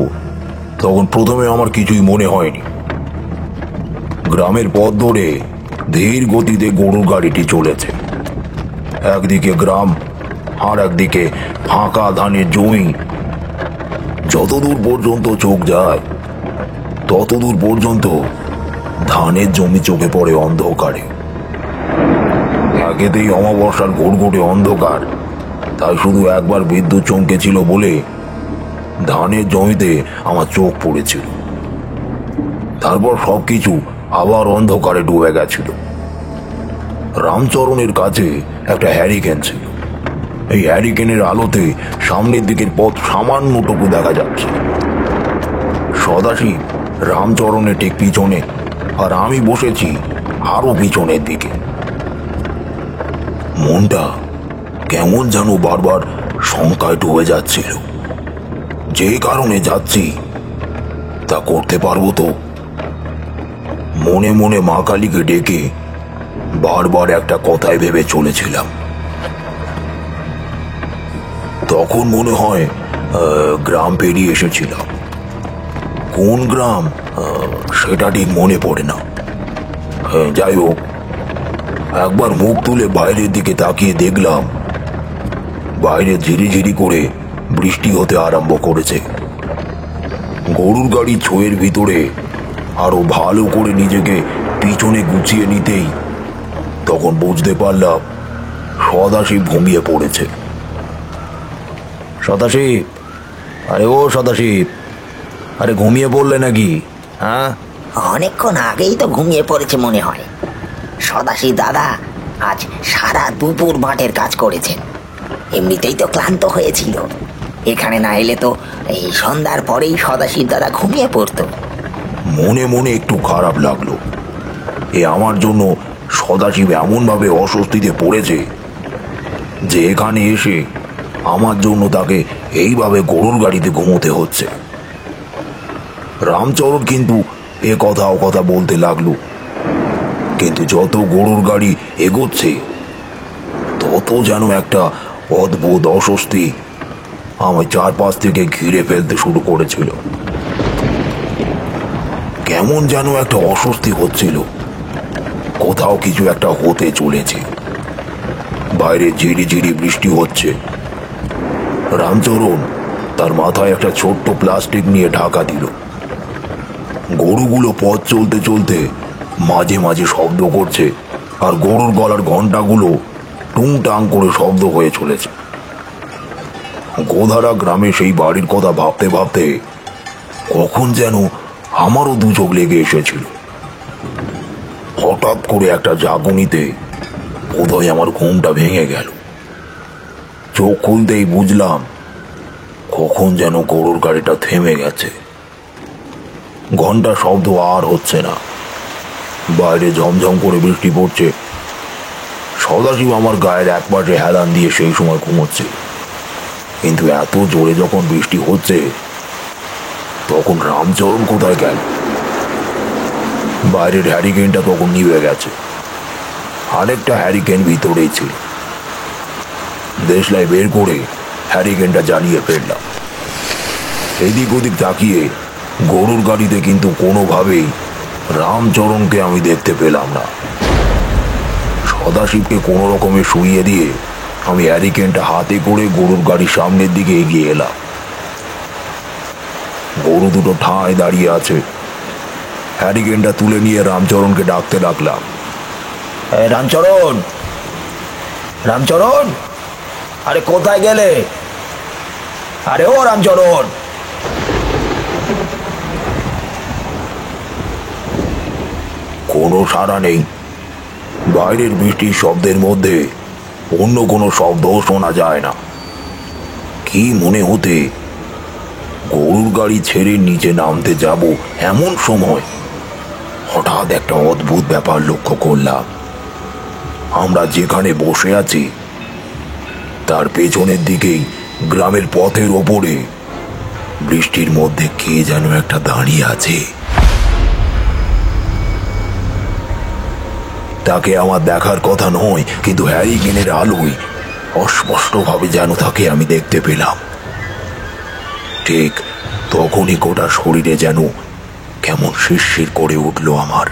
S3: তখন প্রথমে আমার কিছুই মনে হয়নি। গ্রামের পথ ধরে ধীর গতিতে গরুর গাড়িটি চলেছে। একদিকে গ্রাম আর একদিকে ফাঁকা ধানের জমি। যতদূর পর্যন্ত চোখ যায় ততদূর পর্যন্ত ধানের জমি চোখে পড়ে অন্ধকারে। একেতেই অমাবস্যার ঘুরঘুরে অন্ধকার, তাই শুধু একবার বিদ্যুৎ চমকেছিল বলে ধানের জমিতে আমার চোখ পড়েছিল। তারপর সবকিছু আবার অন্ধকারে ডুবে গেছিল। রামচরণের কাছে একটা হ্যারিকেন ছিল। এই হ্যারিকেনের আলোতে সামনের দিকের পথ সামান্যটুকু দেখা যাচ্ছে। সদাশিব রামচরণের ঠিক পিছনে, আর আমি বসেছি আরো পিছনের দিকে। মনটা কেমন যেন বারবার শঙ্কায় ডুবে যাচ্ছিল। যে কারণে যাচ্ছি তা করতে পারবো তো? মনে মনে মা কালীকে ডেকে বারবার একটা কথাই ভেবে চলেছিলাম। তখন মনে হয় গ্রাম পেরিয়ে এসেছিলাম। কোন গ্রাম সেটা ঠিক মনে পড়ে না। যাই হোক, একবার মুখ তুলে বাইরের দিকে তাকিয়ে দেখলাম বাইরে ঝিরিঝিরি করে বৃষ্টি হতে আরম্ভ করেছে। গরুর গাড়ি ছোঁয়ের ভিতরে আরো ভালো করে নিজেকে পিছনে গুছিয়ে নিতেই তখন বুঝতে পারলাম সদাশিব ঘুমিয়ে পড়েছে। সদাশিব, আরে ও সদাশিব, আরে ঘুমিয়ে পড়লে নাকি? হ্যাঁ,
S5: অনেকক্ষণ আগেই তো ঘুমিয়ে পড়েছে মনে হয়। সদাশিব দাদা আজ সারা দুপুর মাঠের কাজ করেছেন, এমনিতেই তো ক্লান্ত হয়েছিল। এখানে না এলে তো এই সন্ধ্যার পরেই সদাশিব দাদা ঘুমিয়ে পড়তো।
S3: মনে মনে একটু খারাপ লাগলো। এ আমার জন্য সদাশিব এমন ভাবে অস্বস্তিতে পড়েছে যে এখানে এসে আমার জন্য তাকে এইভাবে গরুর গাড়িতে ঘুমোতে হচ্ছে। রামচরণ কিন্তু এ কথা ও কথা বলতে লাগলো, কিন্তু যত গরুর গাড়ি এগোচ্ছে তত যেন একটা অদ্ভুত অস্বস্তি আমার চারপাশ থেকে ঘিরে ফেলতে শুরু করেছিল। কেমন যেন একটা অস্বস্তি হচ্ছিল, কোথাও কিছু একটা হতে চলেছে। বাইরে ঝিরি ঝিরি বৃষ্টি হচ্ছে। রামচরণ তার মাথায় একটা ছোট্ট প্লাস্টিক নিয়ে ঢাকা দিল। গরুগুলো পথ চলতে চলতে মাঝে মাঝে শব্দ করছে, আর গরুর গলার ঘন্টাগুলো টুংটাং করে শব্দ হয়ে চলেছে। গোধারা গ্রামে সেই বাড়ির কথা ভাবতে ভাবতে কখন যেন আমারও দু চোখ লেগে এসেছিল। হঠাৎ করে একটা জাগুনিতে বোধহয় আমার ঘুমটা ভেঙে গেল। চোখ খুলতেই বুঝলাম কখন যেন গরুর গাড়িটা থেমে গেছে। ঘন্টা শব্দ আর হচ্ছে না। বাইরে ঝমঝম করে বৃষ্টি পড়ছে। সদাশিব আমার গায়ের এক পাশে হেলান দিয়ে সেই সময় ঘুমোচ্ছে। কিন্তু এত জোরে যখন বৃষ্টি হচ্ছে, তখন রামচরণ কোথায় গেল? বাইরের হ্যারিকেনটা তখন নিভে গেছে। আরেকটা হ্যারিকেন ভিতরেই ছিল। দেশলাই বের করে হ্যারিকেনটা জ্বালিয়ে ফেললাম। এদিক ওদিক তাকিয়ে গরুর গাড়িতে কিন্তু কোনোভাবেই রামচরণকে আমি দেখতে পেলাম না। সদাশিবকে কোনো রকমে শুইয়ে দিয়ে আমি হ্যারিকেনটা হাতে করে গরুর গাড়ির সামনের দিকে এগিয়ে এলাম। গরু দুটো ঠাঁই দাঁড়িয়ে আছে। হ্যারিকেনটা তুলে নিয়ে রামচরণকে ডাকতে লাগলাম। রামচরণ, রামচরণ, আরে কোথায় গেলে? আরে ও রামচরণ! কোনো সাড়া নেই। বাইরের বৃষ্টির শব্দের মধ্যে অন্য কোনো শব্দও শোনা যায় না। কি মনে হতে গরুর গাড়ি ছেড়ে নিচে নামতে যাব এমন সময় হঠাৎ একটা অদ্ভুত ব্যাপার লক্ষ্য করলাম। আমরা যেখানে বসে আছি তার পেছনের দিকেই গ্রামের পথের ওপরে বৃষ্টির মধ্যে কে যেন একটা দাঁড়িয়ে আছে। তাকে আমার দেখার কথা নয়, কিন্তু হ্যারিকেনের আলোয় অস্পষ্টভাবে যেন তাকে আমি দেখতে পেলাম। ঠিক তখনই গোটা শরীরে যেন কেমন শিরশির করে উঠল আমার।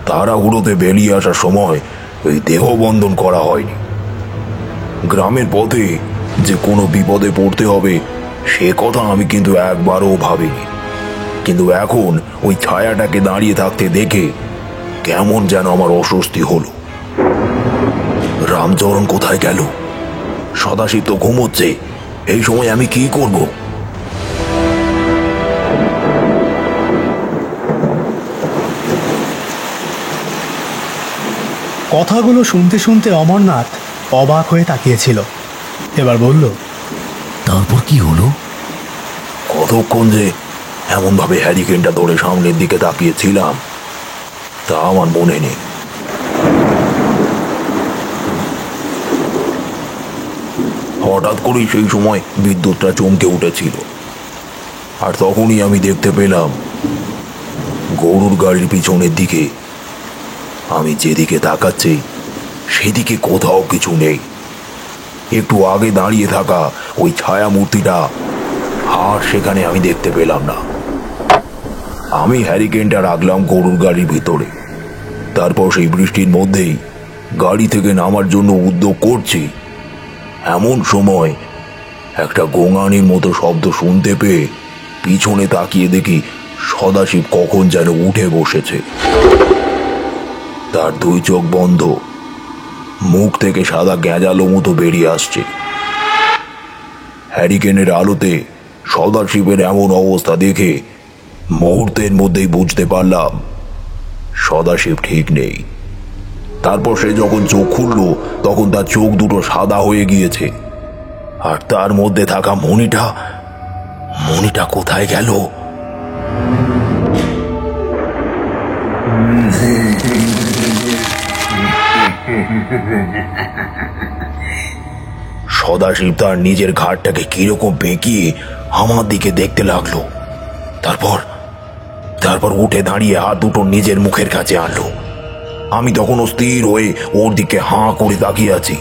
S3: তাড়াহুড়োতে বেরিয়ে আসার সময় ওই দেহবন্ধন করা হয়নি। গ্রামের পথে যে কোনো বিপদে পড়তে হবে সে কথা আমি কিন্তু একবারও ভাবিনি। কিন্তু এখন ওই ছায়াটাকে দাঁড়িয়ে থাকতে দেখে কেমন যেন আমার অস্বস্তি হলো। রামচরণ কোথায় গেল? সদাশিব তো ঘুমোচ্ছে। এই সময় আমি কি করব?
S2: কথাগুলো শুনতে শুনতে অমরনাথ অবাক হয়ে তাকিয়েছিল। এবার বলল,
S4: তারপর কি হলো?
S3: কতক্ষণ যে এমনভাবে হ্যারিকেনটা ধরে সামনের দিকে তাকিয়েছিলাম তা আমার মনে নেই। হঠাৎ করেই সেই সময় বিদ্যুৎটা চমকে উঠেছিল, আর তখনই আমি দেখতে পেলাম গরুর গাড়ির পিছনের দিকে আমি যেদিকে তাকাচ্ছি সেদিকে কোথাও কিছু নেই। একটু আগে দাঁড়িয়ে থাকা ওই ছায়া মূর্তিটা আর সেখানে আমি দেখতে পেলাম না। আমি হ্যারিকেনটা রাখলাম গরুর গাড়ির ভিতরে। তারপর সেই বৃষ্টির মধ্যেই গাড়ি থেকে নামার জন্য উদ্যোগ করছি, এমন সময় একটা গোঙানির মতো শব্দ শুনতে পেয়ে পিছনে তাকিয়ে দেখি সদাশিব কখন যেন উঠে বসেছে। তার দুই চোখ বন্ধ, মুখ থেকে সাদা গ্যাঁজালো মতো বেরিয়ে আসছে। হ্যারিকেনের আলোতে সদাশিবের এমন অবস্থা দেখে মুহূর্তের মধ্যেই বুঝতে পারলাম সদাশিব ঠিক নেই। তারপর সে যখন চোখ খুলল তখন তার চোখ দুটো সাদা হয়ে গিয়েছে, আর তার মধ্যে থাকা মণিটা কোথায় গেল? সদাশিব তার নিজের ঘাটটাকে কিরকম বেঁকিয়ে আমার দিকে দেখতে লাগলো। তারপর উঠে দাঁড়িয়ে হাত দুটো নিজের মুখের কাছে আনলো। আমি তখনও স্থির হয়ে ওর দিকে হাঁ করে তাকিয়ে আছি।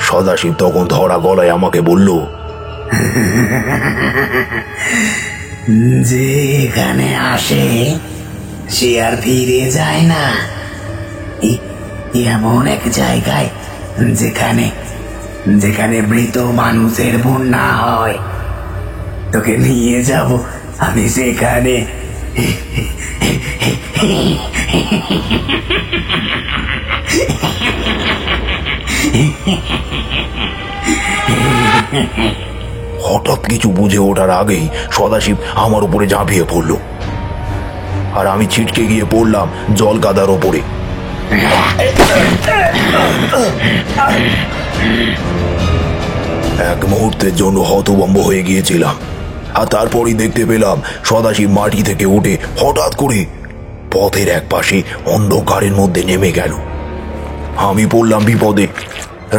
S3: সদাশিব তখন ধরা গলায় আমাকে বলল,
S6: যে এখানে আসে সে আর ফিরে যায় না। এমন এক জায়গায় যেখানে যেখানে মৃত মানুষের বন্যা হয়, তোকে নিয়ে যাব আমি সেখানে।
S3: হঠাৎ কিছু বুঝে ওঠার আগেই সদাশিব আমার উপরে ঝাঁপিয়ে পড়ল, আর আমি ছিটকে গিয়ে পড়লাম জল কাদার ওপরে। এক মুহূর্তের জন্য হতভম্ব হয়ে গিয়েছিলাম, আর তারপরই দেখতে পেলাম সদাশিব মাটি থেকে উঠে হঠাৎ করে পথের এক পাশে অন্ধকারের মধ্যে নেমে গেল। আমি পড়লাম বিপদে।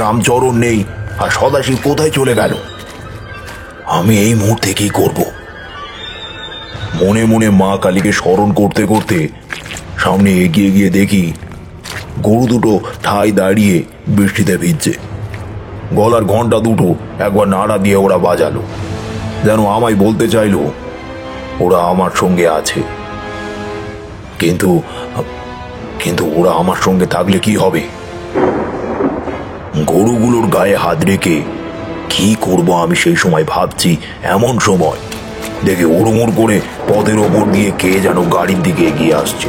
S3: রামচরণ নেই, আর সদাশিব কোথায় চলে গেল? আমি এই মুহূর্তে কি করব? মনে মনে মা কালীকে স্মরণ করতে করতে সামনে এগিয়ে গিয়ে দেখি গরু দুটো ঠায় দাঁড়িয়ে বৃষ্টিতে ভিজছে। গলার ঘন্টা দুটো একবার নাড়া দিয়ে ওরা বাজালো, যেন আমায় বলতে চাইলো ওরা আমার সঙ্গে আছে। কিন্তু কিন্তু ওরা আমার সঙ্গে থাকলে কি হবে? গরুগুলোর গায়ে হাত রেখে কি করব আমি সেই সময় ভাবছি। এমন সময় দেখে উড়মুড় করে পথের ওপর দিয়ে কে যেন গাড়ির দিকে এগিয়ে আসছে।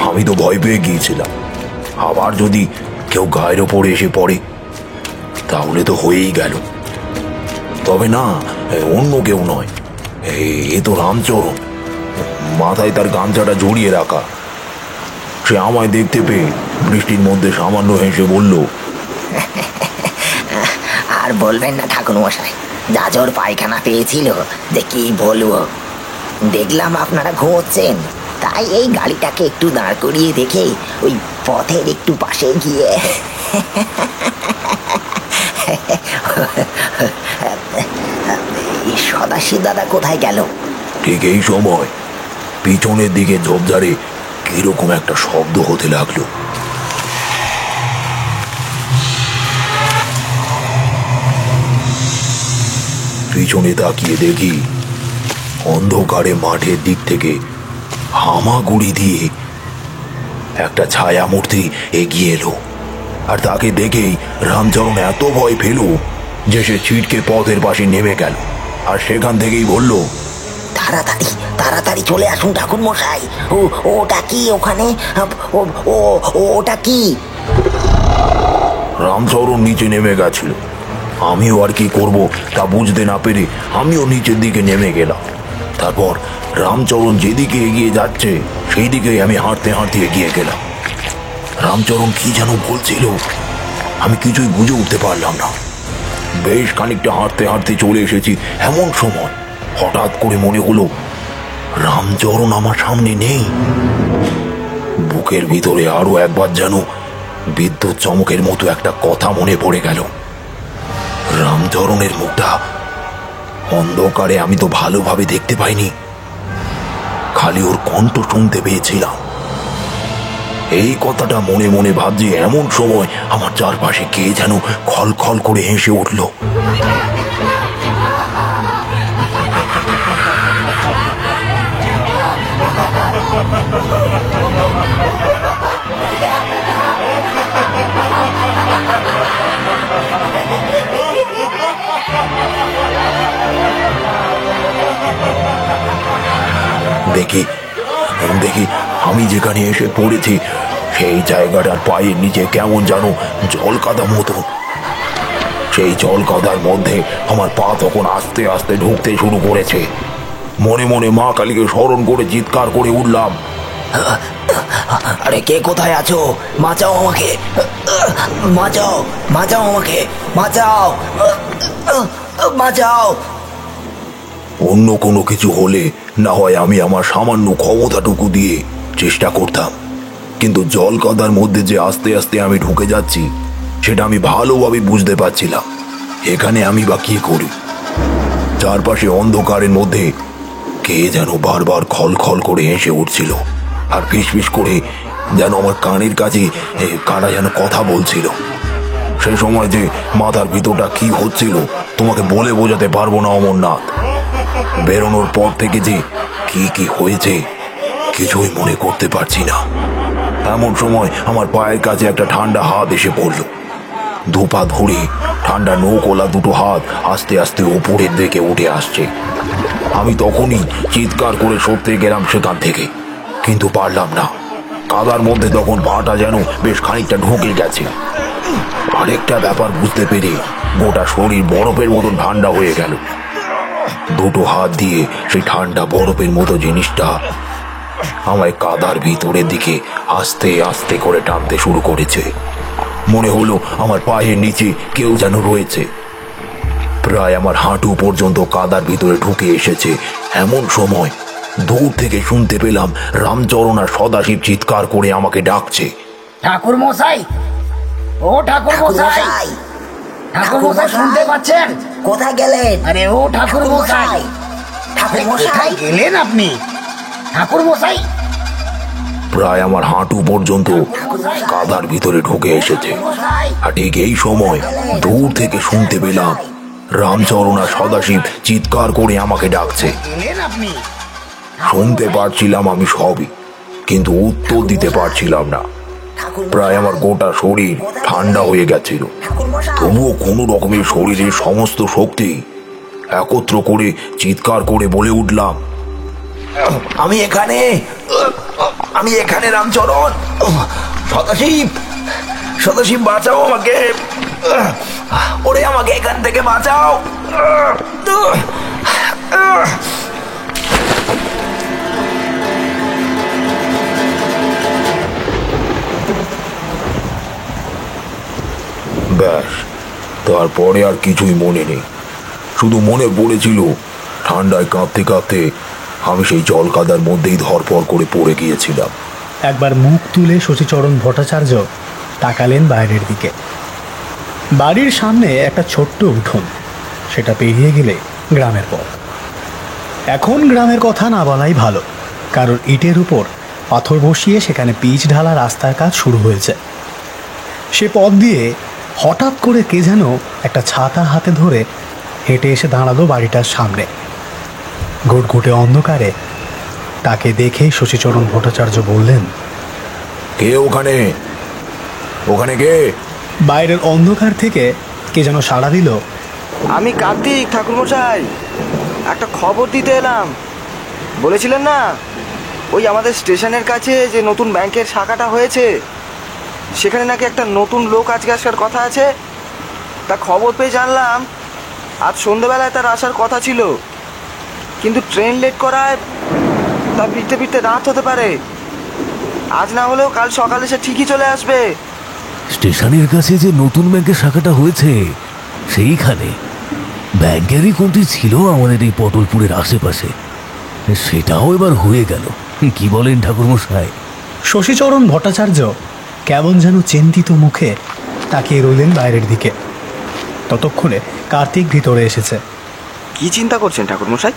S3: আমি তো ভয় পেয়ে গিয়েছিলাম, আবার যদি কেউ গায়ের ওপরে এসে পড়ে তাহলে তো হয়েই গেল। তবে না, অন্য কেউ নয়, এ তো রামচরণ, মাথায় তার গামছাটা জড়িয়ে রাখা। সে আমায় দেখতে পেয়ে বৃষ্টির মধ্যে সামান্য হেসে বলল,
S5: আর বলবেন না ঠাকুর মশাই, জাজর পায়খানা পেয়েছিল যে কি বলবো। দেখলাম আপনারা ঘুমোচ্ছেন, তাই এই গাড়িটাকে একটু দাঁড় করিয়ে দেখে ওই পথের একটু পাশে গিয়ে সদাশিব দাদা কোথায় গেল?
S3: ঠিক এই সময় পিছনের দিকে ঝোপঝাড়ে কিরকম একটা শব্দ হতে লাগলো। পিছনে তাকিয়ে দেখি অন্ধকারে মাঠের দিক থেকে হামাগুড়ি দিয়ে একটা ছায়া মূর্তি এগিয়ে এলো, আর তাকে দেখেই রামচরণ এত ভয় পেল যে সে ছিটকে পথের পাশে নেমে গেল, আর সেখান থেকেই বলল,
S5: তাড়াতাড়ি তাড়াতাড়ি চলে আসুন ঠাকুর মশাই। ওটা কি ওখানে? ওটা কি?
S3: রামচরণ নিচে নেমে গেছিল। আমিও আর কি করব তা বুঝতে না পেরে আমিও নিচের দিকে নেমে গেলাম। তারপর রামচরণ যেদিকে এগিয়ে যাচ্ছে সেই দিকে আমি হাঁটতে হাঁটতে এগিয়ে গেলাম। রামচরণ কি যেন বলছিল, আমি কিছুই বুঝে উঠতে পারলাম না। বেশ খানিকটা হাঁটতে হাঁটতে চলে এসেছি, এমন সময় হঠাৎ করে মনে হলো রামচরণ আমার সামনে নেই। বুকের ভিতরে আরো একবার যেন বিদ্যুৎ চমকের মতো একটা কথা মনে পড়ে গেল। রামচরণের মুখটা অন্ধকারে আমি তো ভালোভাবে দেখতে পাইনি, খালি ওর কণ্ঠ শুনতে পেয়েছিলাম। এই কথাটা মনে মনে ভাবছি এমন সময় আমার চারপাশে কে যেন খল খল করে হেসে উঠল। দেখি দেখি আমি যেখানে এসে পড়েছি সেই জায়গাটার পায়ের নিচে কেমন যেন জল কাদা মতো। সেই জল কাদার মধ্যে আমার পা তখন আস্তে আস্তে ঢুকতে শুরু করেছে। মনে মনে মা কালীকে স্মরণ করে চিৎকার করে উঠলাম,
S5: আরে কে কোথায় আছো? বাঁচাও আমাকে, বাঁচাও, বাঁচাও আমাকে, বাঁচাও, বাঁচাও।
S3: অন্য কোনো কিছু হলে না হয় আমি আমার সামান্য ক্ষমতাটুকু দিয়ে চেষ্টা করতাম, কিন্তু জল কাদার মধ্যে যে আস্তে আস্তে আমি ঢুকে যাচ্ছি সেটা আমি ভালোভাবে বুঝতে পারছিলাম। এখানে আমি বা কি করি? চারপাশে অন্ধকারের মধ্যে কে যেন বারবার খল খল করে হেসে উঠছিল, আর ফিসফিস করে যেন আমার কানের কাছে কারা যেন কথা বলছিল। সে সময় যে মাথার ভিতরটা কি হচ্ছিল তোমাকে বলে বোঝাতে পারবো না অমরনাথ। বেরোনোর পর থেকে যে কি কি হয়েছে কিছুই মনে করতে পারছি না। এমন সময় আমার পায়ের কাছে একটা ঠান্ডা হাত এসে পড়ল। দুপা ধরে ঠান্ডা নৌকোলা দুটো হাত আস্তে আস্তে উপরের দিকে উঠে আসছে। আমি তখনই চিৎকার করে সরতে গেলাম সেখান থেকে, কিন্তু পারলাম না। কাদার মধ্যে তখন পাটা যেন বেশ খানিকটা ঢুকে গেছে। আরেকটা ব্যাপার বুঝতে পেরে গোটা শরীর বরফের মতন ঠান্ডা হয়ে গেল। দুটো হাত দিয়ে সেই ঠান্ডা বরফের মতো জিনিসটা আমায় কাদার ভিতরের দিকে আস্তে আস্তে করে টানতে শুরু করেছে। মনে হলো আমার পায়ের নিচে কেউ যেন রয়েছে। প্রায় আমার হাঁটু পর্যন্ত কাদার ভিতরে ঢুকে এসেছে। এমন সময় দূর থেকে শুনতে পেলাম রামচরণ আর সদাশিব চিৎকার করে আমাকে ডাকছে।
S6: ঠাকুর মশাই, ও ঠাকুর মশাই, ঠাকুর মশাই শুনতে পাচ্ছেন?
S5: কোথায় গেলেন?
S6: আরে ও ঠাকুর মশাই,
S5: ঠাকুর
S6: কোথায়
S5: মশাই,
S6: গেলেন আপনি? ঠাকুর মশাই,
S3: প্রায় আমার হাঁটু পর্যন্ত কাদার ভিতরে ঢুকে এসেছে। আর ঠিক এই সময় দূর থেকে শুনতে পেলাম রামচরণ আর সদাশিব চিৎকার করে আমাকে ডাকছে।
S6: গেলেন আপনি?
S3: শুনতে পারছিলাম আমি সবই, কিন্তু উত্তর দিতে পারছিলাম না। প্রায় আমার গোটা শরীর ঠান্ডা হয়ে গেছিল। তবুও কোনো রকমের শরীরের সমস্ত শক্তি একত্র করে চিৎকার করে বলে উঠলাম, আমি এখানে, আমি এখানে রামচরণ, সদাশিব, সদাশিব বাঁচাও আমাকে, ওরে আমাকে এখান থেকে বাঁচাও। ব্যাস, তারপরে আর কিছুই মনে নেই। শুধু মনে পড়েছিল ঠান্ডায় কাঁপতে কাঁপতে আমি সেই জল কাদার মধ্যেই ধরপড় করে পড়ে গিয়েছিলাম।
S2: একবার মুখ তুলে শশীচরণ ভট্টাচার্য তাকালেন বাইরের দিকে। বাড়ির সামনে একটা ছোট্ট উঠোন, সেটা পেরিয়ে গেলে গ্রামের পথ। এখন গ্রামের কথা না বলাই ভালো, কারণ ইটের উপর পাথর বসিয়ে সেখানে পিচ ঢালা রাস্তার কাজ শুরু হয়েছে। সে পথ দিয়ে হঠাৎ করে কে যেন একটা ছাতা হাতে ধরে হেঁটে এসে দাঁড়ালো বাড়িটার সামনে। ঘুটঘুটে অন্ধকারে তাকে দেখে শশীচরণ ভট্টাচার্য বললেন,
S3: কে ওখানে? ওখানে কে?
S2: বাইরের অন্ধকার থেকে কে যেন সাড়া দিল,
S7: আমি কার্তিক ঠাকুরমশাই, একটা খবর দিতে এলাম। বলেছিলেন না ওই আমাদের স্টেশনের কাছে যে নতুন ব্যাংকের শাখাটা হয়েছে, সেখানে নাকি একটা নতুন লোক আজকে আসার কথা আছে। তা খবর পেয়ে জানলাম আজ সন্ধ্যেবেলায় তার আসার কথা ছিল, কিন্তু ট্রেন লেট করায় তা ফিরতে ফিরতে রাত হতে পারে। আজ না হলেও কাল সকালে সে ঠিকই চলে আসবে।
S4: স্টেশনের কাছে যে নতুন ব্যাংকের শাখাটা হয়েছে সেইখানে ব্যাংকেরই কোনটি ছিল আমাদের এই পটলপুরের আশেপাশে, সেটাও এবার হয়ে গেল। কি বলেন ঠাকুরমশাই?
S2: শশীচরণ ভট্টাচার্য কেমন যেন চিন্তিত মুখে তাকিয়ে রইলেন বাইরের দিকে। ততক্ষণে কার্তিক ভিতরে এসেছে।
S7: কি চিন্তা করছেন ঠাকুরমশাই?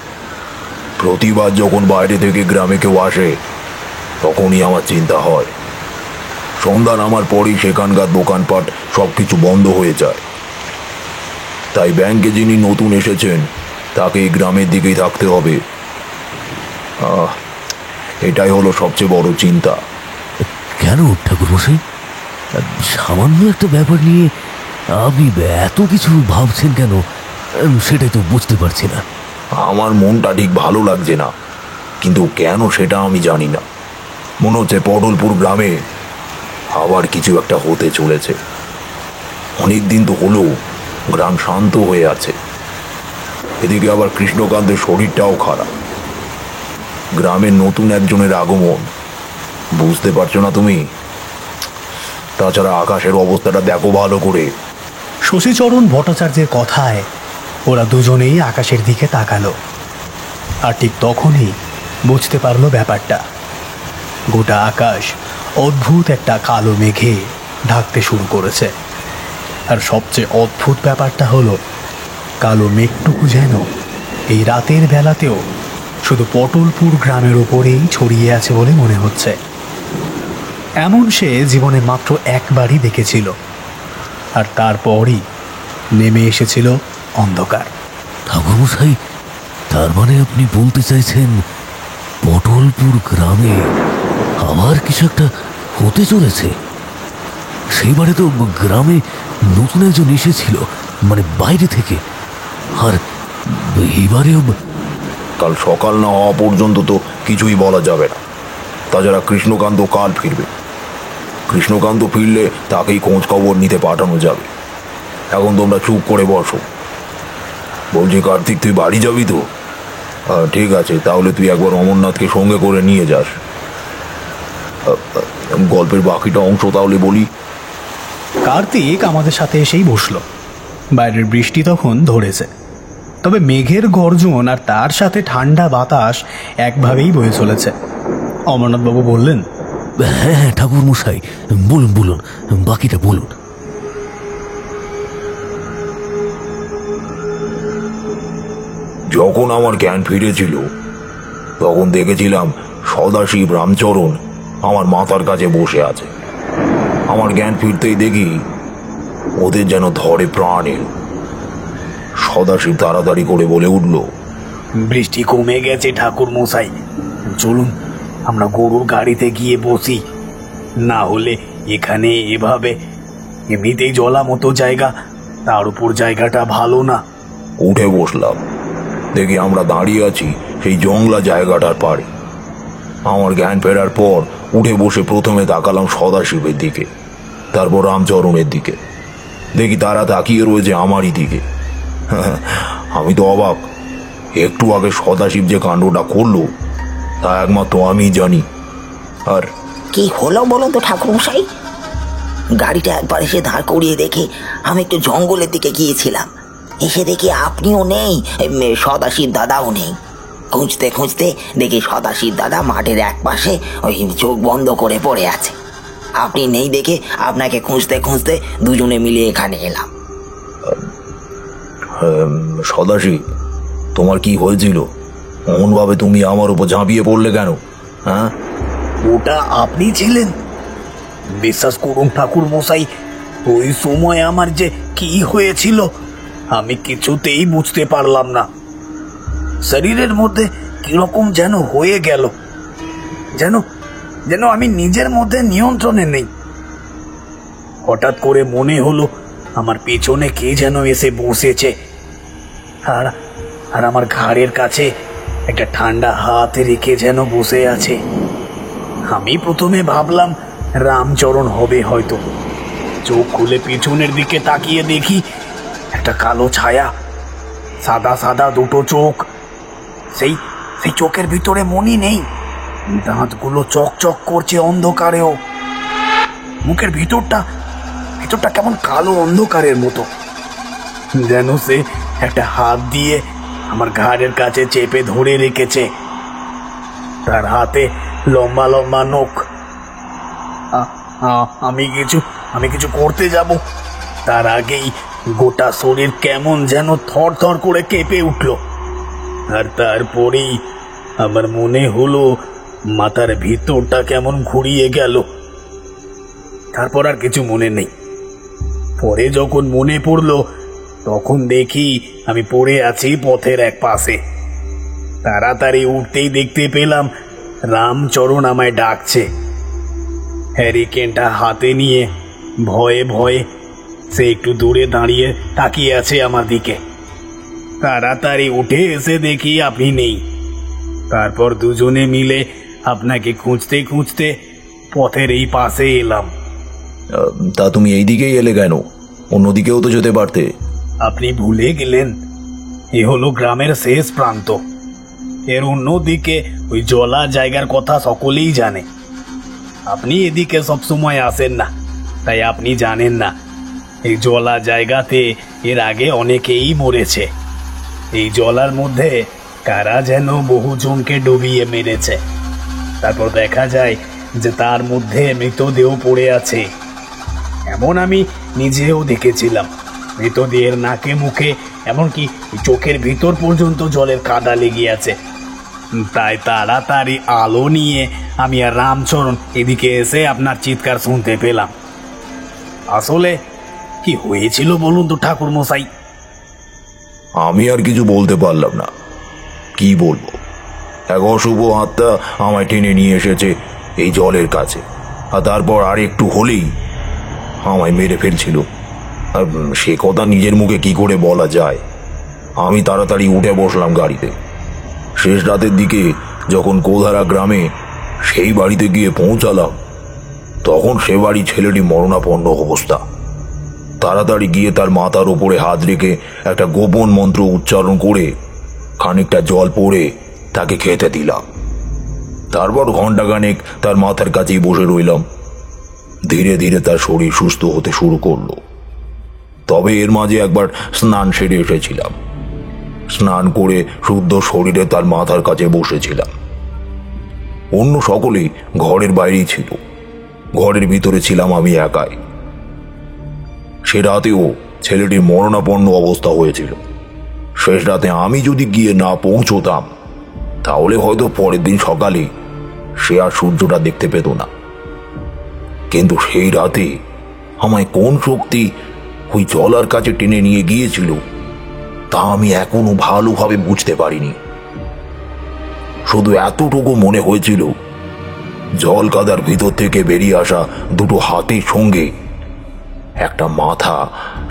S3: প্রতিবার যখন বাইরে থেকে গ্রামে কেউ আসে তখনই আমার চিন্তা হয়। সন্ধ্যা নামার পরই সেখানকার দোকানপাট সব কিছু বন্ধ হয়ে যায়। তাই ব্যাংকে যিনি নতুন এসেছেন তাকে এই গ্রামের দিকেই থাকতে হবে। এটাই হলো সবচেয়ে বড় চিন্তা।
S4: কেন ঠাকুরমশাই? সামান্য একটা ব্যাপার নিয়ে আপনি এত কিছু ভাবছেন কেন, সেটাই তো বুঝতে পারছি না।
S3: আমার মনটা ঠিক ভালো লাগছে না, কিন্তু কেন সেটা আমি জানি না। মনে হচ্ছে পটলপুর গ্রামে আবার কিছু একটা হতে চলেছে। অনেক দিন তো হলো গ্রাম শান্ত হয়ে আছে, এদিকে আবার কৃষ্ণকান্তের শরীরটাও খারাপ। গ্রামের নতুন একজনের আগমন, বুঝতে পারছো না তুমি? তাছাড়া আকাশের অবস্থাটা দেখো ভালো করে।
S2: শশীচরণ ভট্টাচার্যের কথায় ওরা দুজনেই আকাশের দিকে তাকালো। আর ঠিক তখনই বুঝতে পারলো ব্যাপারটা। গোটা আকাশ অদ্ভুত একটা কালো মেঘে ঢাকতে শুরু করেছে। আর সবচেয়ে অদ্ভুত ব্যাপারটা হলো কালো মেঘটুকু যেন এই রাতের বেলাতেও শুধু পটলপুর গ্রামের ওপরেই ছড়িয়ে আছে বলে মনে হচ্ছে। এমন সে জীবনে মাত্র একবারই দেখেছিল, আর তারপরই নেমে এসেছিল অন্ধকার।
S4: ঠাকুরমশাই, তার মানে আপনি বলতে চাইছেন পটলপুর গ্রামে আবার কিছু একটা হতে চলেছে। সেইবারে তো গ্রামে নতুন একজন এসেছিল, মানে বাইরে থেকে, আর এইবারেও।
S3: কাল সকাল না হওয়া পর্যন্ত তো কিছুই বলা যাবে না। তাছাড়া কৃষ্ণকান্ত কাল ফিরবে। কৃষ্ণকান্ত ফিরলে তাকেই খোঁজ খবর নিতে পাঠানো যাবে। এখন তোমরা চুপ করে বসো। বলছি কার্তিক, তুই বাড়ি যাবি তো? ঠিক আছে, তাহলে তুই একবার অমরনাথকে সঙ্গে করে নিয়ে যাস। গল্পের বাকিটা অংশ তাহলে বলি।
S2: কার্তিক আমাদের সাথে এসেই বসলো। বাইরের বৃষ্টি তখন ধরেছে, তবে মেঘের গর্জন আর তার সাথে ঠান্ডা বাতাস একভাবেই বয়ে চলেছে। অমরনাথবাবু বললেন,
S4: হ্যাঁ হ্যাঁ ঠাকুর মশাই, বলুন বলুন, বাকিটা বলুন।
S3: যখন আমার জ্ঞান ফিরেছিল তখন দেখেছিলাম সদাশিব রামচরণ আমার মাথার কাছে বসে আছে। আমার জ্ঞান ফিরতেই দেখি ওদের যেন ধরে প্রাণ এলো। সদাশিব তাড়াতাড়ি করে বলে উঠল,
S6: বৃষ্টি কমে গেছে ঠাকুর মশাই, চলুন আমরা গরুর গাড়িতে গিয়ে বসি। না হলে এখানে এভাবে এমনিতেই জলা মতো জায়গা, তার উপর জায়গাটা ভালো না।
S3: উঠে বসলাম। দেখি আমরা দাঁড়িয়ে আছি সেই জংলা জায়গাটার পাড়ে। আমার জ্ঞান ফেরার পর উঠে বসে প্রথমে তাকালাম সদাশিবের দিকে, তারপর রামচরণের দিকে। দেখি তারা তাকিয়ে রয়েছে আমারই দিকে। আমি তো অবাক। একটু আগে সদাশিব যে কাণ্ডটা করলো তা একমাত্র আমি জানি। আর
S5: কি হলো বলুন তো ঠাকুর মশাই? গাড়িটা একবার এসে দাঁড় করিয়ে দেখে আমি একটু জঙ্গলের দিকে গিয়েছিলাম। এসে দেখি আপনিও নেই, সদাশিব দাদাও নেই। খুঁজতে খুঁজতে দেখি সদাশিব দাদা মাঠের এক পাশে ওই চোখ বন্ধ করে পড়ে আছে। আপনি নেই দেখে আপনাকে খুঁজতে খুঁজতে দুজনে মিলে এখানে এলাম।
S3: সদাশিব, তোমার কি হয়েছিল? এমনভাবে তুমি আমার উপর ঝাঁপিয়ে পড়লে কেন? হ্যাঁ,
S6: ওটা আপনি ছিলেন? বিশ্বাস করুন ঠাকুর মশাই, ওই সময় আমার যে কি হয়েছিল আমি কিছুতেই বুঝতে পারলাম না। শরীরের মধ্যে কিরকম যেন হয়ে গেল, যেন যেন আমি নিজের মধ্যে নিয়ন্ত্রণে নেই। হঠাৎ করে মনে হলো আমার পেছনে কে যেন এসে বসেছে, আর আর আমার ঘাড়ের কাছে একটা ঠান্ডা হাত রেখে যেন বসে আছে। আমি প্রথমে ভাবলাম রামচরণ হবে হয়তো। চোখ খুলে পিছনের দিকে তাকিয়ে দেখি একটা কালো ছায়া, সাদা সাদা দুটো চোখ। সেই সেই চোখের ভিতরে মনি নেই, দাঁতগুলো চকচক করছে অন্ধকারেও। মুখের ভিতরটা ভিতরটা কেমন কালো অন্ধকারের মতো, যেন সে একটা হাত দিয়ে আমার ঘাড়ের কাছে চেপে ধরে রেখেছে। তার হাতে লম্বা লম্বা নখ। আমি কিছু করতে যাব, তার আগেই গোটা শরীর কেমন যেন থর থর করে কেঁপে উঠল। আর তারপরেই আমার মনে হলো মাথার ভিতরটা কেমন ঘুরিয়ে গেল। তারপর আর কিছু মনে নেই। পরে যখন মনে পড়ল তখন দেখি আমি পড়ে আছি পথের এক পাশে। তাড়াতাড়ি উঠতেই দেখতে পেলাম রামচরণ আমায় ডাকছে। হ্যারিকেনটা হাতে নিয়ে ভয়ে ভয়ে সে একটু দূরে দাঁড়িয়ে তাকিয়ে আছে আমার দিকে। তাড়াতাড়ি উঠে এসে দেখি আপনি নেই। তারপর দুজনে মিলে আপনাকে খুঁজতে খুঁজতে পথের এই পাশে এলাম।
S3: তা তুমি এই দিকেই এলে কেন? অন্যদিকেও তো যেতে পারতে।
S6: আপনি ভুলে গেলেন, এ হলো গ্রামের শেষ প্রান্ত। এর অন্যদিকে ওই জলা জায়গার কথা সকলেই জানে। আপনি এদিকে সবসময় আসেন না, তাই আপনি জানেন না এই জলা জায়গাতে এর আগে অনেকেই মরেছে। এই জলার মধ্যে কারা যেন বহুজনকে ডুবিয়ে মেরেছে। তারপর দেখা যায় যে তার মধ্যে মৃতদেহ পড়ে আছে। এমন আমি নিজেও দেখেছিলাম। মৃতদেহের নাকে মুখে এমনকি চোখের ভিতর পর্যন্ত জলের কাদা লেগে আছে। তাই তাড়াতাড়ি আলো নিয়ে আমি আর রামচরণ এদিকে এসে আপনার চিৎকার শুনতে পেলাম। আসলে কি হয়েছিল বলুন তো ঠাকুর মশাই?
S3: আমি আর কিছু বলতে পারলাম না। কি বলবো? এক অশুভ আত্মা আমায় টেনে নিয়ে এসেছে এই জলের কাছে, আর তারপর আর একটু হলেই আমায় মেরে ফেলছিল। আর সে কথা নিজের মুখে কি করে বলা যায়। আমি তাড়াতাড়ি উঠে বসলাম গাড়িতে। শেষ রাতের দিকে যখন কোধারা গ্রামে সেই বাড়িতে গিয়ে পৌঁছালাম, তখন সে বাড়ি ছেলেটি মরণাপন্ন অবস্থা। তাড়াতাড়ি গিয়ে তার মাথার ওপরে হাত রেখে একটা গোপন মন্ত্র উচ্চারণ করে খানিকটা জল পড়ে তাকে খেতে দিলাম। তারপর ঘণ্টাখানেক তার মাথার কাছেই বসে রইলাম। ধীরে ধীরে তার শরীর সুস্থ হতে শুরু করলো। তবে এর মাঝে একবার স্নান সেরে এসেছিলাম। স্নান করে শুদ্ধ শরীরে তার মাথার কাছে বসেছিলাম। অন্য সকলেই ঘরের বাইরেই ছিল, ঘরের ভিতরে ছিলাম আমি একাই। সে রাতেও ছেলেটির মরণাপন্ন অবস্থা হয়েছিল। শেষ রাতে আমি যদি গিয়ে না পৌঁছতাম, তাহলে হয়তো পরের দিন সকালে সে আর সূর্যটা দেখতে পেত না। কিন্তু সেই রাতে আমায় কোন শক্তি ওই জলার কাছে টেনে নিয়ে গিয়েছিল, তা আমি এখনো ভালোভাবে বুঝতে পারিনি। শুধু এতটুকু মনে হয়েছিল, জল কাদার ভিতর থেকে বেরিয়ে আসা দুটো হাতের সঙ্গে একটা মাথা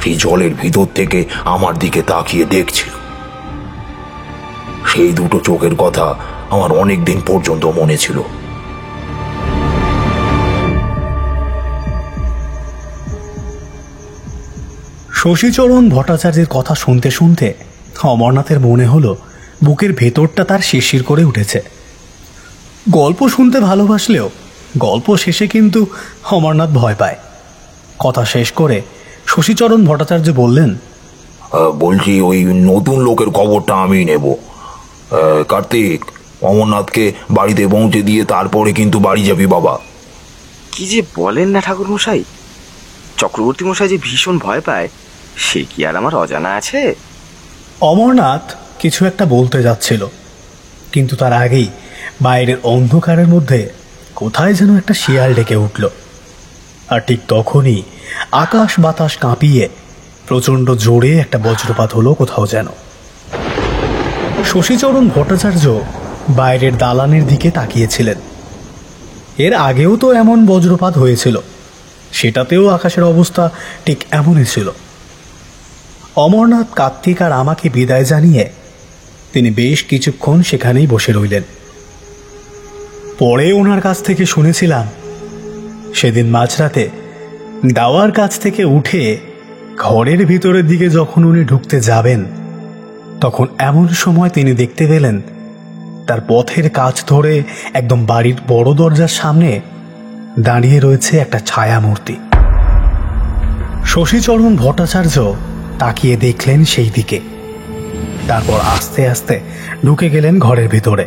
S3: সেই জলের ভিতর থেকে আমার দিকে তাকিয়ে দেখছিল। সেই দুটো চোখের কথা আমার অনেক দিন পর্যন্ত মনে ছিল।
S2: শশীচরণ ভট্টাচার্যের কথা শুনতে শুনতে অমরনাথের মনে হলো বুকের ভেতরটা তার শিরশির করে উঠেছে। গল্প শুনতে ভালোবাসলেও গল্প শেষে কিন্তু অমরনাথ ভয় পায়। কথা শেষ করে শশীচরণ ভট্টাচার্য বললেন,
S3: বলছি ওই নতুন লোকের খবরটা আমি নেব। কার্তিক, অমরনাথকে বাড়িতে পৌঁছে দিয়ে তারপরে কিন্তু বাড়ি যাবি বাবা।
S7: কি যে বলেন না ঠাকুর মশাই, চক্রবর্তী মশাই যে ভীষণ ভয় পায়, সে কি আর আমার অজানা আছে?
S2: অমরনাথ কিছু একটা বলতে যাচ্ছিল, কিন্তু তার আগেই বাইরের অন্ধকারের মধ্যে কোথায় যেন একটা শিয়াল ডেকে উঠল। আর ঠিক তখনই আকাশ বাতাস কাঁপিয়ে প্রচণ্ড জোরে একটা বজ্রপাত হলো কোথাও যেন। শশীচরণ ভট্টাচার্য বাইরের দালানের দিকে তাকিয়েছিলেন। এর আগেও তো এমন বজ্রপাত হয়েছিল, সেটাতেও আকাশের অবস্থা ঠিক এমনই ছিল। অমরনাথ, কার্তিক আর আমাকে বিদায় জানিয়ে তিনি বেশ কিছুক্ষণ সেখানেই বসে রইলেন। পরে ওনার কাছ থেকে শুনেছিলাম, সেদিন মাঝরাতে দাওয়ার কাছ থেকে উঠে ঘরের ভিতরের দিকে যখন উনি ঢুকতে যাবেন, তখন এমন সময় তিনি দেখতে পেলেন তার পথের কাজ ধরে একদম বাড়ির বড় দরজার সামনে দাঁড়িয়ে রয়েছে একটা ছায়া মূর্তি। শশীচরণ ভট্টাচার্য তাকিয়ে দেখলেন সেই দিকে, তারপর আস্তে আস্তে ঢুকে গেলেন ঘরের ভিতরে।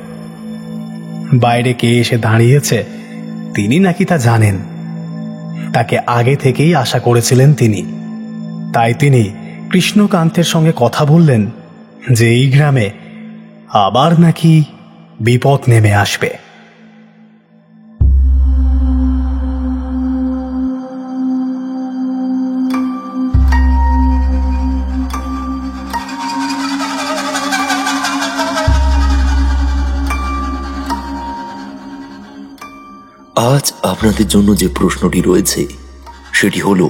S2: বাইরে কে এসে দাঁড়িয়েছে তিনি নাকি তা জানেন, তাকে আগে থেকেই আশা করেছিলেন তিনি। তাই তিনি কৃষ্ণকান্তের সঙ্গে কথা বললেন যে এই গ্রামে আবার নাকি বিপদ নেমে আসবে।
S1: আজ আপনাদের জন্য যে প্রশ্নটি রয়েছে সেটি হলো,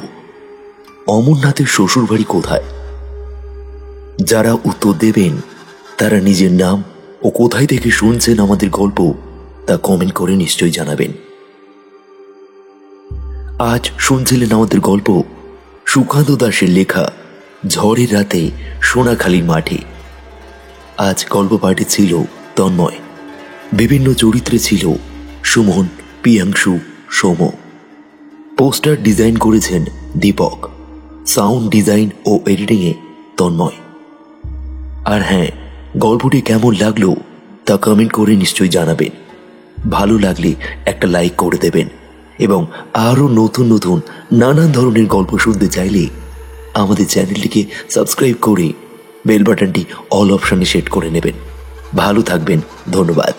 S1: অমরনাথের শ্বশুরবাড়ি কোথায়? যারা উত্তর দেবেন তারা নিজের নাম ও কোথায় থেকে শুনছেন আমাদের গল্প তা কমেন্ট করে নিশ্চয়ই জানাবেন। আজ শুনছিলেন আমাদের গল্প সুকান্ত দাসের লেখা ঝড়ের রাতে সোনাখালীর মাঠে। আজ গল্প পাঠে ছিল তন্ময়, বিভিন্ন চরিত্রে ছিল সুমন, পিয়াংশু, সৌম। পোস্টার ডিজাইন করেছেন দীপক, সাউন্ড ডিজাইন ও এডিটিংয়ে তন্ময়। আর হ্যাঁ, গল্পটি কেমন লাগলো তা কমেন্ট করে নিশ্চয়ই জানাবেন। ভালো লাগলে একটা লাইক করে দেবেন এবং আরও নতুন নতুন নানান ধরনের গল্প শুনতে চাইলে আমাদের চ্যানেলটিকে সাবস্ক্রাইব করে বেল বাটনটি অল অপশনে সেট করে নেবেন। ভালো থাকবেন, ধন্যবাদ।